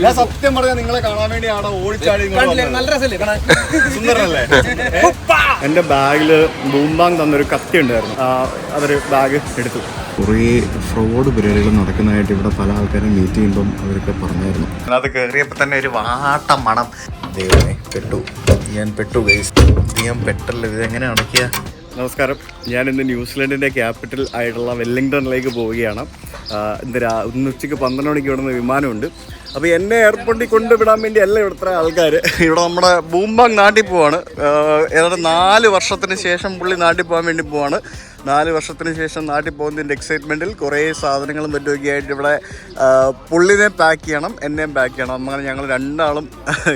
ഞാൻ സത്യം പറഞ്ഞാൽ നിങ്ങളെ കാണാൻ വേണ്ടിയാണ് ഓടിച്ചാടി. സുന്ദരനല്ലേ? എന്റെ ബാഗില് ബൂംബാങ് തന്നൊരു കത്തി ഉണ്ടായിരുന്നു. അവര് ബാഗ് എടുത്തു. കുറേ ഫ്രോഡ് പരിപാടികൾ നടക്കുന്നതായിട്ട് ഇവിടെ പല ആൾക്കാരും മീറ്റ് ചെയ്യുമ്പം അവരൊക്കെ പറഞ്ഞായിരുന്നു. അത് കയറിയപ്പോൾ തന്നെ ഒരു വാട്ട മണം. ദൈവമേ, ഞാൻ പെട്ടു ഗൈസ്. ഞാൻ പെട്ടല്ലോ, ഇതെങ്ങനെ അടയ്ക്കുക? നമസ്കാരം, ഞാനിന്ന് ന്യൂസിലൻഡിൻ്റെ ക്യാപിറ്റൽ ആയിട്ടുള്ള വെല്ലിംഗ്ടണിലേക്ക് പോവുകയാണ്. ഇന്ന് ഉച്ചയ്ക്ക് 12 മണിക്ക് ഇവിടുന്ന് വിമാനമുണ്ട്. അപ്പോൾ എന്നെ എയർപോർട്ടിൽ കൊണ്ടുവിടാൻ വേണ്ടി അല്ല ഇവിടുത്തെ ആൾക്കാർ. ഇവിടെ നമ്മുടെ ബൂംബാങ് നാട്ടിൽ പോവാണ്. ഏതാണ്ട് 4 വർഷത്തിന് ശേഷം പുള്ളി നാട്ടിൽ പോകാൻ വേണ്ടി പോവാണ്. 4 വർഷത്തിന് ശേഷം നാട്ടിൽ പോകുന്നതിൻ്റെ എക്സൈറ്റ്മെൻറ്റിൽ കുറേ സാധനങ്ങളും പറ്റുമൊക്കെ ആയിട്ട് ഇവിടെ പുള്ളിനെ പാക്ക് ചെയ്യണം, എന്നെയും പാക്ക് ചെയ്യണം. അങ്ങനെ ഞങ്ങൾ രണ്ടാളും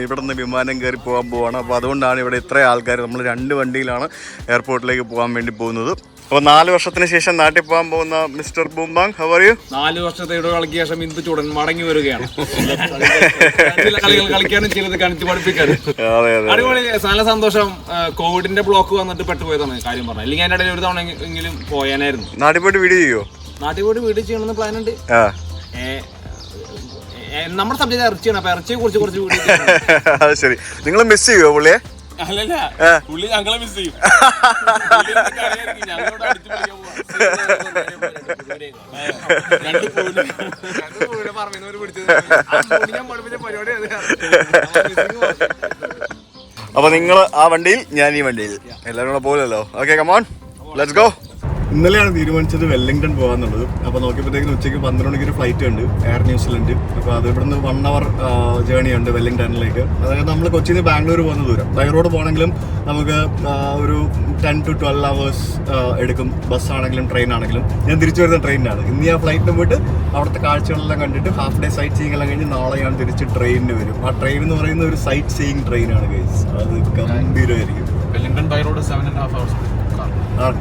ഇവിടെ നിന്ന് വിമാനം കയറി പോകാൻ പോവാണ്. അപ്പോൾ അതുകൊണ്ടാണ് ഇവിടെ ഇത്രയും ആൾക്കാർ. നമ്മൾ 2 വണ്ടിയിലാണ് എയർപോർട്ടിലേക്ക് പോകാൻ വേണ്ടി പോകുന്നത്. അപ്പോൾ 4 വർഷത്തിന് ശേഷം നാട്ടിൽ പോകാൻ പോകുന്ന മിസ്റ്റർ ബൂംബാങ്, ഹൗ ആർ യു? 4 വർഷത്തെ ഇടവേളയ്ക്ക് ശേഷം ഇന്ത് ചൂടൻ മടങ്ങി വരികയാണ്. കളിക്കാനും ചെയ്തത് കാണിച്ച് പഠിപ്പിക്കാനും. അടിപൊളി, നല്ല സന്തോഷം. കോവിഡിന്റെ ബ്ലോക്ക് വന്നിട്ട് പെട്ടുപോയതാണ് കാര്യം പറഞ്ഞത്. അല്ലെങ്കിൽ അതിന്റെ ഇടയിൽ ഒരു തവണ എങ്കിലും പോയാനായിരുന്നു. നാട്ടിൽ പോയിട്ട് വീഡിയോ ചെയ്യോ? നാട്ടിൽ പോയിട്ട് വീഡിയോ ചെയ്യണമെന്ന് പ്ലാൻ ഉണ്ട്. നമ്മുടെ സബ്ജക്ട് ഇറച്ചിയാണ്. അപ്പൊ ഇറച്ചിയെ കുറിച്ച് കുറച്ച് വീഡിയോ. ശരി, നിങ്ങൾ മിസ് ചെയ്യുമോ പുള്ളിയെ? അല്ലല്ല, പുള്ളി ഞങ്ങളെ മിസ് ചെയ്യും. അപ്പൊ നിങ്ങൾ ആ വണ്ടിയിൽ, ഞാൻ ഈ വണ്ടിയിൽ, എല്ലാവരും കൂടെ പോലല്ലോ. Okay, come on, let's go. ഇന്നലെയാണ് തീരുമാനിച്ചത് വെല്ലിംഗ്ടൺ പോകാന്നുള്ളത്. അപ്പോൾ നോക്കിയപ്പോഴത്തേക്കും ഉച്ചയ്ക്ക് 12 മണിക്ക് ഒരു ഫ്ലൈറ്റ് ഉണ്ട്, എയർ ന്യൂസിലൻഡ്. അപ്പോൾ അത് ഇവിടുന്ന് 1 hour ജേർണി ഉണ്ട് വെല്ലിംഗ്ടണിലേക്ക്. അതായത് നമ്മൾ കൊച്ചിയിൽ നിന്ന് ബാംഗ്ലൂർ പോകുന്ന ദൂരം. ബൈ റോഡ് പോകണമെങ്കിലും നമുക്ക് ഒരു 10 to 12 hours എടുക്കും. ബസ്സാണെങ്കിലും ട്രെയിൻ ആണെങ്കിലും. ഞാൻ തിരിച്ചു വരുന്ന ട്രെയിനിനാണ്. ഇന്ന് ഞാൻ ഫ്ലൈറ്റിന് പോയിട്ട് അവിടുത്തെ കാഴ്ചകളെല്ലാം കണ്ടിട്ട് ഹാഫ് ഡേ സൈറ്റ് സീയിങ് എല്ലാം കഴിഞ്ഞ് നാളെ ഞാൻ തിരിച്ച് ട്രെയിനിന് വരും. ആ ട്രെയിൻ എന്ന് പറയുന്ന ഒരു സൈറ്റ് സീയിങ് ട്രെയിനാണ് ഗൈസ്. അത് ഗംഭീരമായിരിക്കും. Wellington by road 7.5 hours.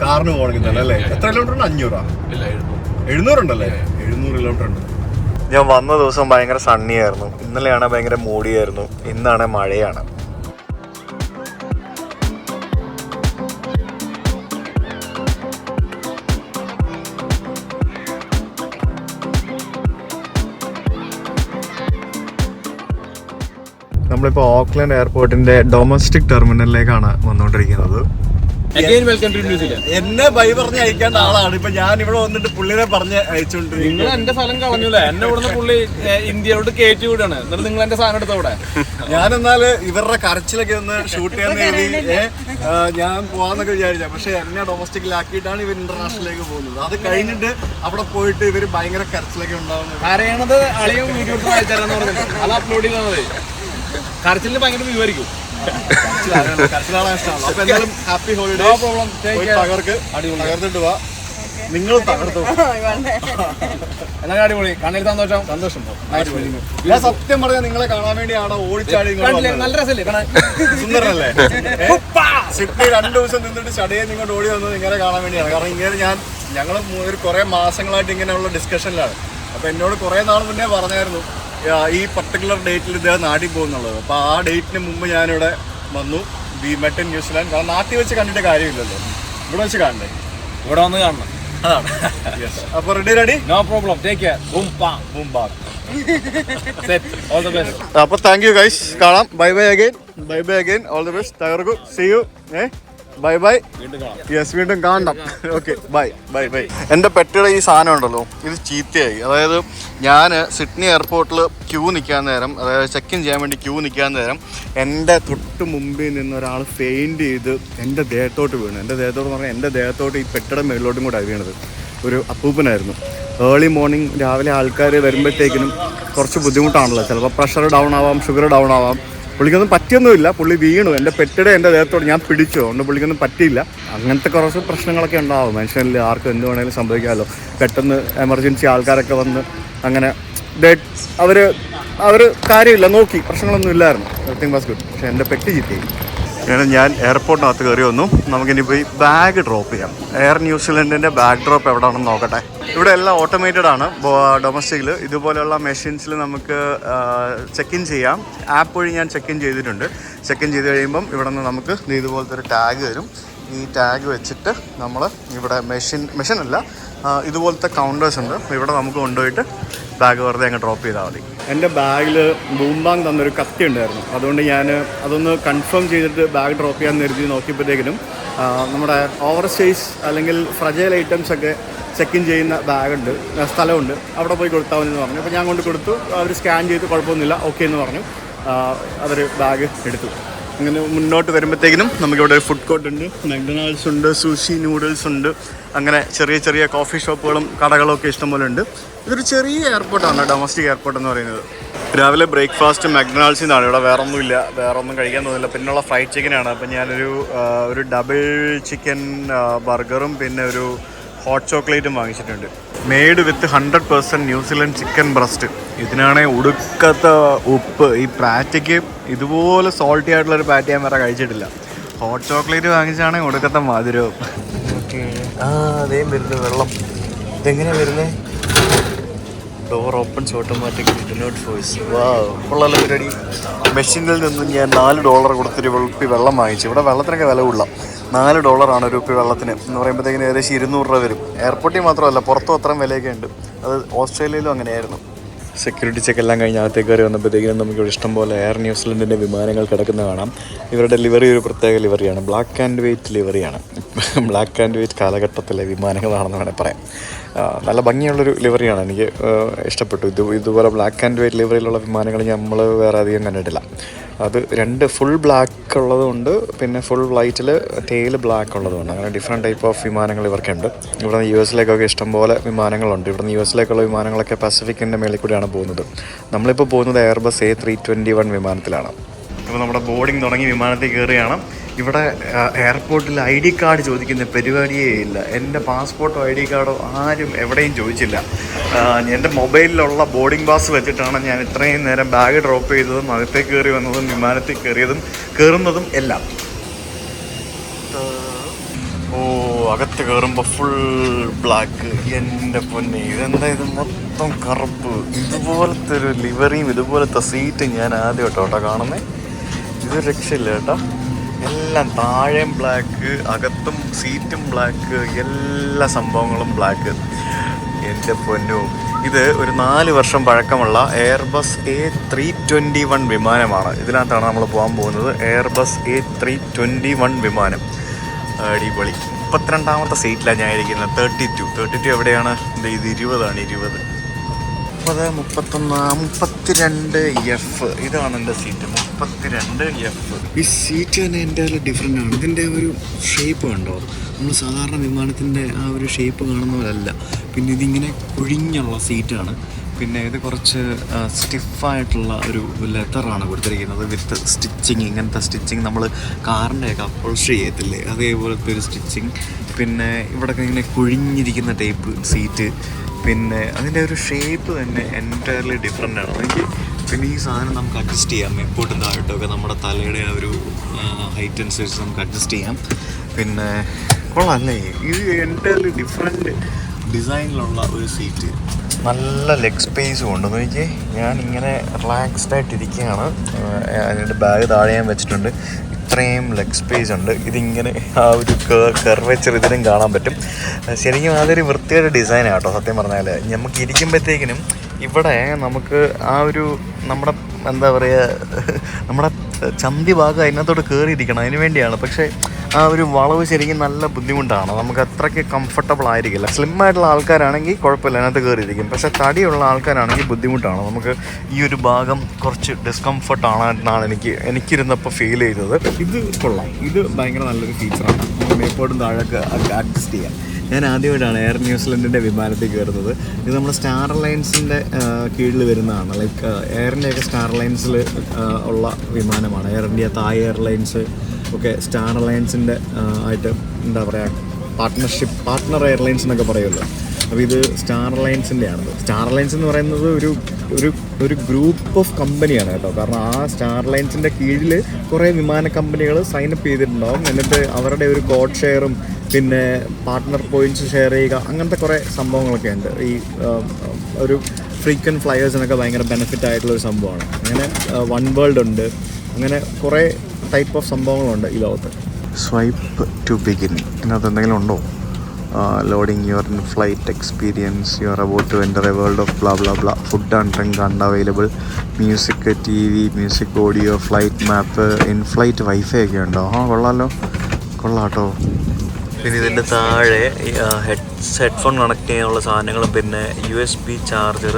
കാറിന് പോകണമെങ്കിൽ അല്ലേ? എത്ര കിലോമീറ്റർ ഉണ്ട്? 500? 700 ഉണ്ടല്ലേ? 700 കിലോമീറ്റർ ഉണ്ട്. ഞാൻ വന്ന ദിവസം ഭയങ്കര സണ്ണി ആയിരുന്നു. ഇന്നലെയാണ് ഭയങ്കര മൂടിയായിരുന്നു. ഇന്നാണ് മഴയാണ്. നമ്മളിപ്പോൾ ഓക്ലൻഡ് എയർപോർട്ടിന്റെ ഡൊമസ്റ്റിക് ടെർമിനലിലേക്കാണ് വന്നുകൊണ്ടിരിക്കുന്നത്. എന്നെ ബൈ പറഞ്ഞ് അയക്കേണ്ട ആളാണ് ഇപ്പൊ ഞാൻ ഇവിടെ വന്നിട്ട് പുള്ളിനെ പറഞ്ഞ് അയച്ചോണ്ടിരിക്കും. നിങ്ങൾ എന്റെ സ്ഥലം കളഞ്ഞൂലേ? എന്നെ ഇവിടുന്ന് പുള്ളി ഇന്ത്യയോട് കയറ്റി വിടാണ്. എന്നിട്ട് നിങ്ങൾ എന്റെ സാധനം എടുത്തവിടെ. ഞാനെന്നാല് ഇവരുടെ കരച്ചിലൊക്കെ ഒന്ന് ഷൂട്ട് ചെയ്യാൻ വേണ്ടി ഞാൻ പോവാന്നൊക്കെ വിചാരിച്ച, പക്ഷെ എന്നെ ഡൊമസ്റ്റിക്കിലാക്കിയിട്ടാണ് ഇവർ ഇന്റർനാഷണലിലേക്ക് പോകുന്നത്. അത് കഴിഞ്ഞിട്ട് അവിടെ പോയിട്ട് ഇവര് ഭയങ്കര കരച്ചിലൊക്കെ ഉണ്ടാവുന്നത്. കരയണത് അളിയും വീഡിയോ അയച്ചാലെന്ന് പറഞ്ഞത് അത് അപ്ലോഡ് ചെയ്യുന്നത്. കരച്ചിലിന് ഭയങ്കര വിവരിക്കും. അപ്പൊ എന്തായാലും ഹാപ്പി ഹോളിഡേ. തകർത്തിട്ട് വാ. നിങ്ങൾ തകർത്തു. എന്നാലും അടിപൊളി. കണ്ണിൽ സന്തോഷം. സന്തോഷം. ഞാൻ സത്യം പറഞ്ഞാൽ നിങ്ങളെ കാണാൻ വേണ്ടിയാണ് ഓടിച്ചാടി. നല്ല രസമല്ലേ? സുന്ദരനല്ലേ? സിഡ്നി 2 ദിവസം നിന്നിട്ട് ചടയെ നിങ്ങോട്ട് ഓടി വന്നത് നിങ്ങളെ കാണാൻ വേണ്ടിയാണ്. കാരണം ഇങ്ങനെ ഞങ്ങൾ ഒരു കുറെ മാസങ്ങളായിട്ട് ഇങ്ങനെയുള്ള ഡിസ്കഷനിലാണ്. അപ്പൊ എന്നോട് കുറെ നാൾ മുന്നേ പറഞ്ഞായിരുന്നു ഈ പർട്ടിക്കുലർ ഡേറ്റിൽ ഇദ്ദേഹം നാട്ടിൽ പോകുന്നുള്ളത്. അപ്പോൾ ആ ഡേറ്റിന് മുമ്പ് ഞാനിവിടെ വന്നു. We met in New Zealand. കാരണം നാട്ടിൽ വെച്ച് കണ്ടിട്ട് കാര്യമില്ലല്ലോ, ഇവിടെ വെച്ച് കാണണ്ടേ? ഇവിടെ വന്ന് കാണണം. അതാണ്. അപ്പോൾ ready? No problem. Take care. Boom bang. All the best. അപ്പോൾ താങ്ക് യു ഗൈസ്. കാണാം. Bye bye again. All the best. തകർക്കൂ. See you. Bye bye. Yes, വീണ്ടും കാണണം. Okay, bye. എൻ്റെ പെട്ടിയുടെ ഈ സാധനം ഉണ്ടല്ലോ, ഇത് ചീത്തയായി. അതായത് ഞാൻ സിഡ്നി എയർപോർട്ടിൽ ക്യൂ നിൽക്കാൻ നേരം, അതായത് ചെക്ക് ഇൻ ചെയ്യാൻ വേണ്ടി ക്യൂ നിൽക്കാൻ നേരം എൻ്റെ തൊട്ട് മുമ്പിൽ നിന്ന് ഒരാൾ ഫെയിൻറ്റ് ചെയ്ത് എൻ്റെ ദേഹത്തോട്ട് വീണു. എൻ്റെ ദേഹത്തോട്ട് പറഞ്ഞാൽ എൻ്റെ ദേഹത്തോട്ട് ഈ പെട്ടിയുടെ മേളിലോട്ടും കൂടെ വീണത്. ഒരു അപ്പൂപ്പനായിരുന്നു. ഏർലി മോർണിംഗ് രാവിലെ ആൾക്കാർ വരുമ്പോഴത്തേക്കിനും കുറച്ച് ബുദ്ധിമുട്ടാണല്ലോ. ചിലപ്പോൾ പ്രഷർ ഡൗൺ ആവാം, ഷുഗർ ഡൗൺ ആവാം. പുള്ളിക്കൊന്നും പറ്റിയൊന്നുമില്ല. പുള്ളി വീണു. എൻ്റെ പെട്ടിയുടെ എൻ്റെ ദേഹത്തോട് ഞാൻ പിടിച്ചു. അതുകൊണ്ട് പുള്ളിക്കൊന്നും പറ്റിയില്ല. അങ്ങനത്തെ കുറച്ച് പ്രശ്നങ്ങളൊക്കെ ഉണ്ടാവും മനുഷ്യനിൽ. ആർക്കും എന്ത് വേണമെങ്കിലും സംഭവിക്കാമല്ലോ. പെട്ടെന്ന് എമർജൻസി ആൾക്കാരൊക്കെ വന്ന് അങ്ങനെ അവർ കാര്യമില്ല നോക്കി, പ്രശ്നങ്ങളൊന്നും ഇല്ലായിരുന്നു. Everything was good. പക്ഷേ എൻ്റെ പെട്ടി ചീത്തയായി. ഞാൻ എയർപോർട്ടിനകത്ത് കയറി വന്നു. നമുക്കിനി പോയി ബാഗ് ഡ്രോപ്പ് ചെയ്യാം. എയർ ന്യൂസിലൻഡിൻ്റെ ബാഗ് ഡ്രോപ്പ് എവിടെയാണെന്ന് നോക്കട്ടെ. ഇവിടെ എല്ലാം ഓട്ടോമേറ്റഡ് ആണ്. ഡൊമസ്റ്റിക്കിൽ ഇതുപോലെയുള്ള മെഷീൻസിൽ നമുക്ക് ചെക്ക് ഇൻ ചെയ്യാം. ആപ്പ് വഴി ഞാൻ ചെക്ക് ഇൻ ചെയ്തിട്ടുണ്ട്. ചെക്ക് ഇൻ ചെയ്ത് കഴിയുമ്പം ഇവിടെ നിന്ന് നമുക്ക് ഇതുപോലത്തെ ഒരു ടാഗ് തരും. ഈ ടാഗ് വെച്ചിട്ട് നമ്മൾ ഇവിടെ മെഷീനല്ല, ഇതുപോലത്തെ കൗണ്ടേഴ്സ് ഉണ്ട്. ഇവിടെ നമുക്ക് കൊണ്ടുപോയിട്ട് ബാഗ് വെറുതെ അങ്ങ് ഡ്രോപ്പ് ചെയ്താൽ മതി. എൻ്റെ ബാഗിൽ ബൂംബാങ് തന്നൊരു കത്തി ഉണ്ടായിരുന്നു. അതുകൊണ്ട് ഞാൻ അതൊന്ന് കൺഫേം ചെയ്തിട്ട് ബാഗ് ഡ്രോപ്പ് ചെയ്യാൻ കരുതി നോക്കിയപ്പോഴത്തേക്കിനും നമ്മുടെ ഓവർ സൈസ് അല്ലെങ്കിൽ ഫ്രജൈൽ ഐറ്റംസ് ഒക്കെ ചെക്ക് ഇൻ ചെയ്യുന്ന ബാഗുണ്ട്, സ്ഥലമുണ്ട്, അവിടെ പോയി കൊടുത്താൽ മതി എന്ന് പറഞ്ഞു. അപ്പോൾ ഞാൻ കൊണ്ട് കൊടുത്തു. അവർ സ്കാൻ ചെയ്ത് കുഴപ്പമൊന്നുമില്ല, ഓക്കെ എന്ന് പറഞ്ഞു. അവർ ബാഗ് എടുത്തു. അങ്ങനെ മുന്നോട്ട് വരുമ്പോഴത്തേക്കിനും നമുക്കിവിടെ ഒരു ഫുഡ് കോർട്ട് ഉണ്ട്, മക്ഡൊണാൾഡ്സ് ഉണ്ട്, സുഷി നൂഡിൽസ് ഉണ്ട്, അങ്ങനെ ചെറിയ ചെറിയ കോഫി ഷോപ്പുകളും കടകളും ഒക്കെ ഇഷ്ടംപോലെ ഉണ്ട്. ഇതൊരു ചെറിയ എയർപോർട്ടാണ്, ഡൊമസ്റ്റിക് എയർപോർട്ട് എന്ന് പറയുന്നത്. രാവിലെ ബ്രേക്ക്ഫാസ്റ്റ് മക്ഡൊണാൾഡ്സിൽ നിന്നാണ്. ഇവിടെ വേറെ ഒന്നും കഴിക്കാൻ തോന്നുന്നില്ല. പിന്നെയുള്ള ഫ്രൈഡ് ചിക്കനാണ്. അപ്പം ഞാനൊരു ഡബിൾ ചിക്കൻ ബർഗറും പിന്നെ ഒരു ഹോട്ട് ചോക്ലേറ്റും വാങ്ങിച്ചിട്ടുണ്ട്. Made with 100% New Zealand chicken breast. ഇതിനാണെങ്കിൽ ഉടുക്കത്ത ഉപ്പ്. ഈ പാറ്റയ്ക്ക് ഇതുപോലെ സോൾട്ടി ആയിട്ടുള്ളൊരു പാറ്റ് ഞാൻ വേറെ കഴിച്ചിട്ടില്ല. ഹോട്ട് ചോക്ലേറ്റ് വാങ്ങിച്ചാണെങ്കിൽ ഉടുക്കത്ത മധുരവും. ഓക്കെ, അതേ വരുന്നത് വെള്ളം. ഇതെങ്ങനെയാണ് വരുന്നത്? Door opens automatically, do not force. ഉള്ള പരിപാടി. മെഷീനിൽ നിന്നും ഞാൻ $4 കൊടുത്തൊരു കുപ്പി വെള്ളം വാങ്ങിച്ചു. ഇവിടെ വെള്ളത്തിനൊക്കെ വില കൂടുതലാണ്. $4 ഒരു കുപ്പി വെള്ളത്തിന് എന്ന് പറയുമ്പോഴത്തേക്കിന് ഏകദേശം 200 രൂപ വരും. എയർപോർട്ടിൽ മാത്രമല്ല, പുറത്തും അത്രയും വിലയൊക്കെ ഉണ്ട്. അത് ഓസ്ട്രേലിയയിലും അങ്ങനെയായിരുന്നു. സെക്യൂരിറ്റി ചെക്ക് എല്ലാം കഴിഞ്ഞ് അകത്തേക്ക് കയറി വന്നപ്പോഴത്തേക്കും നമുക്കിവിടെ ഇഷ്ടംപോലെ എയർ ന്യൂസിലൻഡിൻ്റെ വിമാനങ്ങൾ കിടക്കുന്ന കാണാം. ഇവരുടെ ലിവറി ഒരു പ്രത്യേക ലിവറിയാണ്, ബ്ലാക്ക് ആൻഡ് വൈറ്റ് ലിവറിയാണ്. ബ്ലാക്ക് ആൻഡ് വൈറ്റ് കാലഘട്ടത്തിലെ വിമാനങ്ങളാണെന്ന് വേണേൽ പറയാം. നല്ല ഭംഗിയുള്ളൊരു ലിവറിയാണ്, എനിക്ക് ഇഷ്ടപ്പെട്ടു. ഇതുപോലെ ബ്ലാക്ക് ആൻഡ് വൈറ്റ് ലിവറിയിലുള്ള വിമാനങ്ങൾ നമ്മൾ വേറെ അധികം കണ്ടിട്ടില്ല. അത് 2 ഫുൾ ബ്ലാക്ക് ഉള്ളതുകൊണ്ട് പിന്നെ ഫുൾ വൈറ്റിൽ ടെയിൽ ബ്ലാക്ക് ഉള്ളതുകൊണ്ട് അങ്ങനെ ഡിഫറെൻറ്റ് ടൈപ്പ് ഓഫ് വിമാനങ്ങൾ ഇവർക്കുണ്ട്. ഇവിടെ നിന്ന് US ഇഷ്ടംപോലെ വിമാനങ്ങളുണ്ട്. ഇവിടെ നിന്ന് US വിമാനങ്ങളൊക്കെ പസഫിക്കിൻ്റെ മേളിൽ കൂടിയാണ് പോകുന്നത്. നമ്മളിപ്പോൾ പോകുന്നത് എയർബസ് A321 വിമാനത്തിലാണ്. അപ്പോൾ നമ്മുടെ ബോർഡിങ് തുടങ്ങി വിമാനത്തിൽ കയറുകയാണ്. ഇവിടെ എയർപോർട്ടിൽ ID കാർഡ് ചോദിക്കുന്ന പരിപാടിയേ ഇല്ല. എൻ്റെ പാസ്പോർട്ടോ ID കാർഡോ ആരും എവിടെയും ചോദിച്ചില്ല. എൻ്റെ മൊബൈലിലുള്ള ബോർഡിംഗ് പാസ് വെച്ചിട്ടാണ് ഞാൻ ഇത്രയും നേരം ബാഗ് ഡ്രോപ്പ് ചെയ്തതും അകത്തേക്ക് കയറി വന്നതും വിമാനത്തിൽ കയറുന്നതും എല്ലാം. അകത്ത് കയറുമ്പോൾ ഫുൾ ബ്ലാക്ക്. എൻ്റെ പൊന്നെ, ഇതെന്താ ഇത് മൊത്തം കറുപ്പ്. ഇതുപോലത്തെ ഒരു ലിവറിയും ഇതുപോലത്തെ സീറ്റും ഞാൻ ആദ്യമായിട്ടോ കാണുന്നത്. ഇത് രക്ഷയില്ല കേട്ടോ. എല്ലാം താഴെയും ബ്ലാക്ക്, അകത്തും സീറ്റും ബ്ലാക്ക്, എല്ലാ സംഭവങ്ങളും ബ്ലാക്ക്. എൻ്റെ പൊന്നു, ഇത് ഒരു 4 വർഷം പഴക്കമുള്ള എയർബസ് A321 വിമാനമാണ്. ഇതിനകത്താണ് നമ്മൾ പോകാൻ പോകുന്നത്. എയർബസ് A321 വിമാനം. അടിപൊളി. 32ാമത്തെ സീറ്റിലാണ് ഞാൻ ഇരിക്കുന്നത്. 32 എവിടെയാണ്? ഇത് 20ആണ്. 20, 32F. ഇതാണ് എൻ്റെ സീറ്റ്, 32F. ഈ സീറ്റ് തന്നെ എൻ്റെ ഡിഫറെൻ്റ് ആണ്. ഇതിൻ്റെ ഒരു ഷേപ്പ് കണ്ടോ? നമ്മൾ സാധാരണ വിമാനത്തിൻ്റെ ആ ഒരു ഷേപ്പ് കാണുന്ന പോലല്ല. പിന്നെ ഇതിങ്ങനെ കുഴിഞ്ഞുള്ള സീറ്റാണ്. പിന്നെ ഇത് കുറച്ച് സ്റ്റിഫായിട്ടുള്ള ഒരു ലെതറാണ് കൊടുത്തിരിക്കുന്നത് വിത്ത് സ്റ്റിച്ചിങ്. ഇങ്ങനത്തെ സ്റ്റിച്ചിങ് നമ്മൾ കാറിൻ്റെയൊക്കെ അപ്പോൾസ്റ്ററി ചെയ്യത്തില്ലേ, അതേപോലത്തെ ഒരു സ്റ്റിച്ചിങ്. പിന്നെ ഇവിടെയൊക്കെ ഇങ്ങനെ കുഴിഞ്ഞിരിക്കുന്ന ടൈപ്പ് സീറ്റ്. പിന്നെ അതിൻ്റെ ഒരു ഷേപ്പ് തന്നെ എൻറ്റയർലി ഡിഫറെൻ്റ് ആണ് എനിക്ക്. പിന്നെ ഈ സാധനം നമുക്ക് അഡ്ജസ്റ്റ് ചെയ്യാം, എപ്പോട്ടും താഴോട്ടൊക്കെ നമ്മുടെ തലയുടെ ആ ഒരു ഹൈറ്റ് അനുസരിച്ച് നമുക്ക് അഡ്ജസ്റ്റ് ചെയ്യാം. പിന്നെ കൊള്ളാമല്ലേ, ഇത് എൻറ്റയർലി ഡിഫറെൻറ്റ് ഡിസൈനിലുള്ള ഒരു സീറ്റ്. നല്ല ലെഗ് സ്പേസും ഉണ്ട്. നോക്കിയേ, ഞാനിങ്ങനെ റിലാക്സ്ഡ് ആയിട്ടിരിക്കുകയാണ്. അതിൻ്റെ ബാഗ് താഴെ ഞാൻ വെച്ചിട്ടുണ്ട്. ഇത്രയും ലെഗ് സ്പേസ് ഉണ്ട്. ഇതിങ്ങനെ ആ ഒരു കർവേച്ചർ ഇതിനും കാണാൻ പറ്റും. ശരിക്കും അതൊരു വൃത്തിയുടെ ഡിസൈനാണ് കേട്ടോ. സത്യം പറഞ്ഞാൽ നമുക്ക് ഇരിക്കുമ്പോഴത്തേക്കിനും ഇവിടെ നമുക്ക് ആ ഒരു നമ്മുടെ എന്താ പറയുക, നമ്മുടെ ചന്തി ഭാഗം അതിനകത്തോട്ട് കയറിയിരിക്കണം, അതിന് വേണ്ടിയാണ്. പക്ഷേ ആ ഒരു വളവ് ശരിക്കും നല്ല ബുദ്ധിമുട്ടാണ്. നമുക്ക് അത്രയ്ക്ക് കംഫർട്ടബിൾ ആയിരിക്കില്ല. സ്ലിമ്മായിട്ടുള്ള ആൾക്കാരാണെങ്കിൽ കുഴപ്പമില്ല, അതിനകത്ത് കയറിയിരിക്കും. പക്ഷേ തടിയുള്ള ആൾക്കാരാണെങ്കിൽ ബുദ്ധിമുട്ടാണ്. നമുക്ക് ഈ ഒരു ഭാഗം കുറച്ച് ഡിസ്കംഫർട്ടാണ് എന്നാണ് എനിക്കിരുന്നപ്പോൾ ഫീൽ ചെയ്തത്. ഇത് കൊള്ളാം, ഇത് ഭയങ്കര നല്ലൊരു ഫീച്ചറാണ്. മേപ്പോട്ടും താഴൊക്കെ അഡ്ജസ്റ്റ് ചെയ്യാം. ഞാൻ ആദ്യമായിട്ടാണ് എയർ ന്യൂസിലൻഡിൻ്റെ വിമാനത്തിൽ കയറുന്നത്. ഇത് നമ്മുടെ സ്റ്റാർ അലയൻസിൻ്റെ കീഴിൽ വരുന്നതാണ്. ലൈക്ക് എയറിൻ്റെയൊക്കെ സ്റ്റാർ അലയൻസിൽ ഉള്ള വിമാനമാണ്. എയർ ഇന്ത്യ, തായ് എയർലൈൻസ് ഒക്കെ സ്റ്റാർ അലയൻസിൻ്റെ ആയിട്ട് എന്താ പറയുക, പാർട്ട്ണർ എയർലൈൻസ് എന്നൊക്കെ പറയുമല്ലോ. അപ്പോൾ ഇത് സ്റ്റാർ അലയൻസിൻ്റെയാണ്. സ്റ്റാർ അലയൻസ് എന്ന് പറയുന്നത് ഒരു ഗ്രൂപ്പ് ഓഫ് കമ്പനിയാണ് കേട്ടോ. കാരണം ആ സ്റ്റാർ അലയൻസിൻ്റെ കീഴിൽ കുറേ വിമാന കമ്പനികൾ സൈനപ്പ് ചെയ്തിട്ടുണ്ടാവും. എന്നിട്ട് അവരുടെ ഒരു കോഡ് ഷെയറും പിന്നെ പാർട്ട്ണർ പോയിൻറ്റ്സ് ഷെയർ ചെയ്യുക, അങ്ങനത്തെ കുറേ സംഭവങ്ങളൊക്കെ ഉണ്ട്. ഈ ഒരു ഫ്രീക്വൻറ്റ് ഫ്ലയേഴ്സിനൊക്കെ ഭയങ്കര ബെനിഫിറ്റ് ആയിട്ടുള്ളൊരു സംഭവമാണ്. അങ്ങനെ വൺ വേൾഡ് ഉണ്ട്, അങ്ങനെ കുറേ ടൈപ്പ് ഓഫ് സംഭവങ്ങളുണ്ട് ഈ ലോകത്ത്. സ്വൈപ്പ് ടു ബിഗിൻ, ഇതിനകത്ത് എന്തെങ്കിലും ഉണ്ടോ? Loading your flight experience, you are about to enter a world of bla bla bla, food and drink unavailable, music, TV, music, audio, flight map, in flight wifi ഒക്കെ ഉണ്ടോ? കൊള്ളാമല്ലോ, കൊള്ളാട്ടോ. പിന്നെ ഇതിൻ്റെ താഴെ headphone connect ചെയ്യാനുള്ള സാധനങ്ങളും പിന്നെ USB ചാർജർ,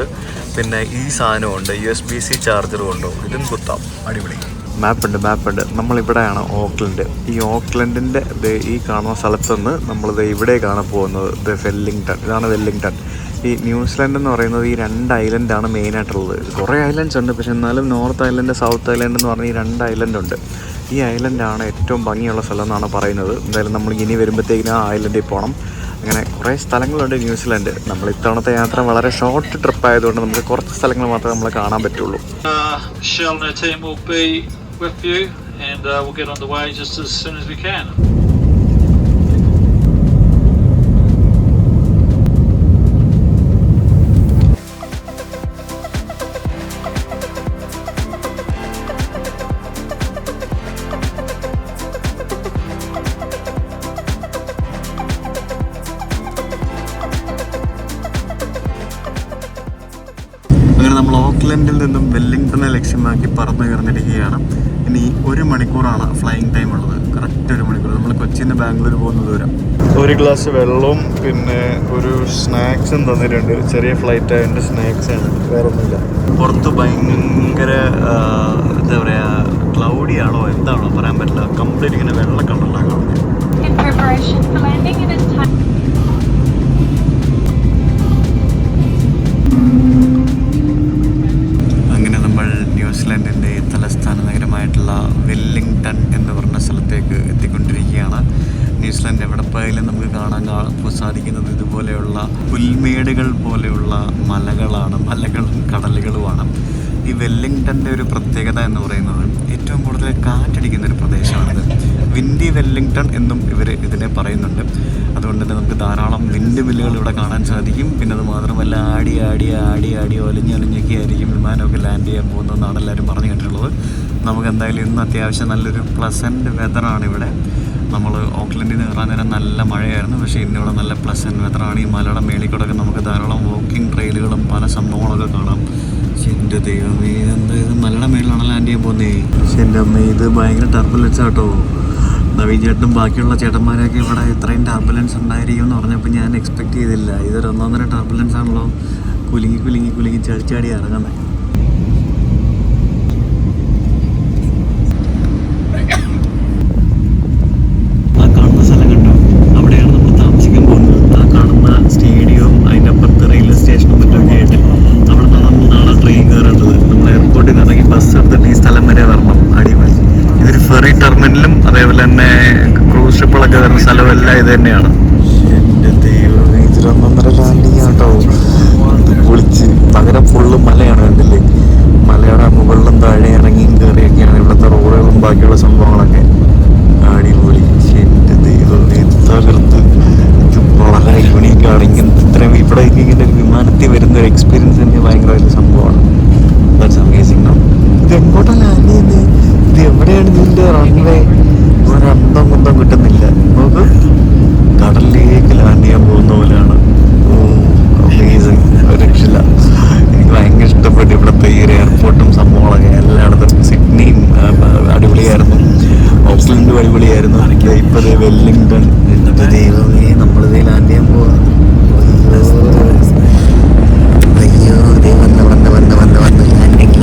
പിന്നെ ഈ സാധനമുണ്ട്, USB-C ചാർജറും ഉണ്ടോ. ഇതും കുത്താം, അടിപൊളി. മാപ്പുണ്ട്. നമ്മളിവിടെയാണ് ഓക്ലൻഡ്. ഈ ഓക്ലൻഡിൻ്റെ ഈ കാണുന്ന സ്ഥലത്തുനിന്ന് നമ്മളിത് ഇവിടേക്കാണ് പോകുന്നത്, വെല്ലിംഗ്ടൺ. ഇതാണ് വെല്ലിംഗ്ടൺ. ഈ ന്യൂസിലാൻഡ് എന്ന് പറയുന്നത് ഈ 2 ഐലൻഡാണ് മെയിനായിട്ടുള്ളത്. കുറേ ഐലൻഡ്സ് ഉണ്ട്, പക്ഷെ എന്നാലും നോർത്ത് ഐലൻഡ്, സൗത്ത് ഐലൻഡ് എന്ന് പറഞ്ഞ ഈ 2 ഐലൻഡ് ഉണ്ട്. ഈ ഐലൻഡാണ് ഏറ്റവും ഭംഗിയുള്ള സ്ഥലം എന്നാണ് പറയുന്നത്. എന്തായാലും നമ്മൾ ഇനി വരുമ്പോഴത്തേക്കിനും ആ ഐലൻഡിൽ പോകണം. അങ്ങനെ കുറേ സ്ഥലങ്ങളുണ്ട് ന്യൂസിലാൻഡ്. നമ്മൾ ഇത്തവണത്തെ യാത്ര വളരെ ഷോർട്ട് ട്രിപ്പ് ആയതുകൊണ്ട് നമുക്ക് കുറച്ച് സ്ഥലങ്ങൾ മാത്രമേ നമ്മൾ കാണാൻ പറ്റുള്ളൂ. with you and we'll get on the way just as soon as we can. അങ്ങനെ നമ്മൾ ഓക്ലൻഡിൽ നിന്നും വെല്ലിംഗ്ടനെ ലക്ഷ്യമാക്കി പറന്നു കയറിയിരിക്കുകയാണ്. ഇനി 1 മണിക്കൂറാണ് ഫ്ലൈയിങ് ടൈം ഉള്ളത്. കറക്റ്റ് 1 മണിക്കൂർ. നമ്മൾ കൊച്ചിയിൽ നിന്ന് ബാംഗ്ലൂർ പോകുന്ന ദൂരം. ഒരു ഗ്ലാസ് വെള്ളവും പിന്നെ ഒരു സ്നാക്സും തന്നിട്ടുണ്ട്. ചെറിയ ഫ്ലൈറ്റ് ആയതിൻ്റെ സ്നാക്സാണ്, വേറൊന്നുമില്ല. പുറത്ത് ഭയങ്കര എന്താ പറയുക, ക്ലൗഡി ആണോ എന്താണോ പറയാൻ പറ്റില്ല. കംപ്ലീറ്റ് ഇങ്ങനെ വെള്ള കളറിലാണ്. അങ്ങനെ നമ്മൾ ന്യൂസിലാൻഡിൻ്റെ തലസ്ഥാന നഗരമായിട്ടുള്ള വെല്ലിംഗ്ടൺ എന്ന് പറഞ്ഞ സ്ഥലത്തേക്ക് എത്തിക്കൊണ്ടിരിക്കുകയാണ്. ന്യൂസിലാൻഡ് എവിടെ പോയാലും നമുക്ക് കാണാൻ സാധിക്കുന്നത് ഇതുപോലെയുള്ള പുൽമേടുകൾ പോലെയുള്ള മലകളും കടലുകളുമാണ്. ഈ വെല്ലിംഗ്ടൻ്റെ ഒരു പ്രത്യേകത എന്ന് പറയുന്നത് ഏറ്റവും കൂടുതൽ കാറ്റടിക്കുന്നൊരു പ്രദേശമാണിത്. വിൻഡി വെല്ലിംഗ്ടൺ എന്നും ഇതിനെ പറയുന്നുണ്ട്. അതുകൊണ്ട് തന്നെ നമുക്ക് ധാരാളം വിൻഡ് മില്ലുകൾ ഇവിടെ കാണാൻ സാധിക്കും. പിന്നെ അത് മാത്രമല്ല ആടി ഒലിഞ്ഞൊക്കെ ആയിരിക്കും വിമാനമൊക്കെ ലാൻഡ് ചെയ്യാൻ പോകുന്നതെന്നാണ് എല്ലാവരും പറഞ്ഞു കേട്ടിട്ടുള്ളത്. നമുക്ക് എന്തായാലും ഇന്ന് അത്യാവശ്യം നല്ലൊരു പ്ലസൻറ്റ് വെതറാണ് ഇവിടെ. നമ്മൾ ഓക്ലൻഡിൽ നിന്ന് കയറാൻ നേരം നല്ല മഴയായിരുന്നു, പക്ഷേ ഇന്നിവിടെ നല്ല പ്ലസൻറ്റ് വെതറാണ്. ഈ മലയുടെ മേളിൽ കൂടെയൊക്കെ നമുക്ക് ധാരാളം വാക്കിംഗ് ട്രെയിലുകളും പല സംഭവങ്ങളൊക്കെ കാണാം. എൻ്റെ ദൈവമേ, എന്താ ഇത് മലയുടെ മേളിലാണ് ലാൻഡ് ചെയ്യാൻ പോകുന്നേ. പക്ഷേ എൻ്റെ അമ്മ, ഇത് ഭയങ്കര ടർബുലൻസ് ആട്ടോ. നവീൻ ചേട്ടനും ബാക്കിയുള്ള ചേട്ടന്മാരൊക്കെ ഇവിടെ ഇത്രയും ടർബുലൻസ് ഉണ്ടായിരിക്കും എന്ന് പറഞ്ഞപ്പോൾ ഞാൻ എക്സ്പെക്ട് ചെയ്തില്ല. ഇതൊരു 1-1.5 ടർബുലൻസ് ആണല്ലോ. കുലുങ്ങി ചാടി ഇറങ്ങുന്നത്. ആ കാണുന്ന സ്ഥലം കണ്ടോ, അവിടെയാണ് നമ്മൾ താമസിക്കാൻ പോകുന്നത്. ആ കാണുന്ന സ്റ്റേഡിയവും അതിൻ്റെ അപ്പുറത്ത് റെയിൽവേ സ്റ്റേഷനും മറ്റൊക്കെ ആയിട്ട് അവിടെ നിന്ന് നമ്മൾ നാളെ ട്രെയിൻ കയറേണ്ടത്. നമ്മൾ എയർപോർട്ടിൽ നിന്ന് ഇറങ്ങി ബസ് എടുത്തിട്ട് ഈ സ്ഥലം വരെ വരണം. അടിപൊളി. ഇതൊരു ഫെറി ടെർമിനലും അതേപോലെ തന്നെ ക്രൂസ് ഷിപ്പുകളൊക്കെ വരുന്ന സ്ഥലവും എല്ലാം ഇത് തന്നെയാണ്. എൻ്റെ ദൈവമേ, ഇത് 1.5 ലാൻഡിങ് ആട്ടോ. ഇത് പൊളിച്ച് പകരം ഫുള്ള് മലയാണ്. കണ്ടില്ലേ, മലയുടെ മുകളിലും താഴെ ഇറങ്ങിയും കയറിയൊക്കെയാണ് ഇവിടുത്തെ റോഡുകളും ബാക്കിയുള്ള സംഭവങ്ങളൊക്കെ. അടിപൊളി. എൻ്റെ ദൈവമേ, തകർത്ത്. വളരെ യുണീക്കാണ്. ഇങ്ങനത്തെ ഇത്രയും ഇവിടെ ഇങ്ങനെ ഒരു വിമാനത്തിൽ വരുന്ന ഒരു എക്സ്പീരിയൻസ് തന്നെ ഭയങ്കര വലിയ സംഭവമാണ്. That's amazing. ഇത് എങ്ങോട്ടാണ് ലാൻഡ് ചെയ്യുന്നത്? ഇത് എവിടെയാണ് ഇതിൻ്റെ റൺവേ? ഒരന്തം കുന്തം കിട്ടുന്നില്ല. നമുക്ക് കടലിലേക്ക് ലാൻഡ് ചെയ്യാൻ പോകുന്ന പോലെയാണ്. അമേസിങ്. ഒരു രക്ഷയില്ല. എനിക്ക് ഭയങ്കര ഇഷ്ടപ്പെട്ടു ഇവിടുത്തെ ഈ ഒരു എയർപോർട്ടും സംഭവങ്ങളൊക്കെ. എല്ലായിടത്തും സിഡ്നിയും അടിപൊളിയായിരുന്നു, ഓക്ലൻഡും അടിപൊളിയായിരുന്നു. ഇപ്പോൾ വെല്ലിംഗ്ടൺ. എൻ്റെ ദൈവമേ, നമ്മളിതേ ലാൻഡ് ചെയ്യാൻ പോവാ. അയ്യോ, വന്ന് ലാൻഡിങ്.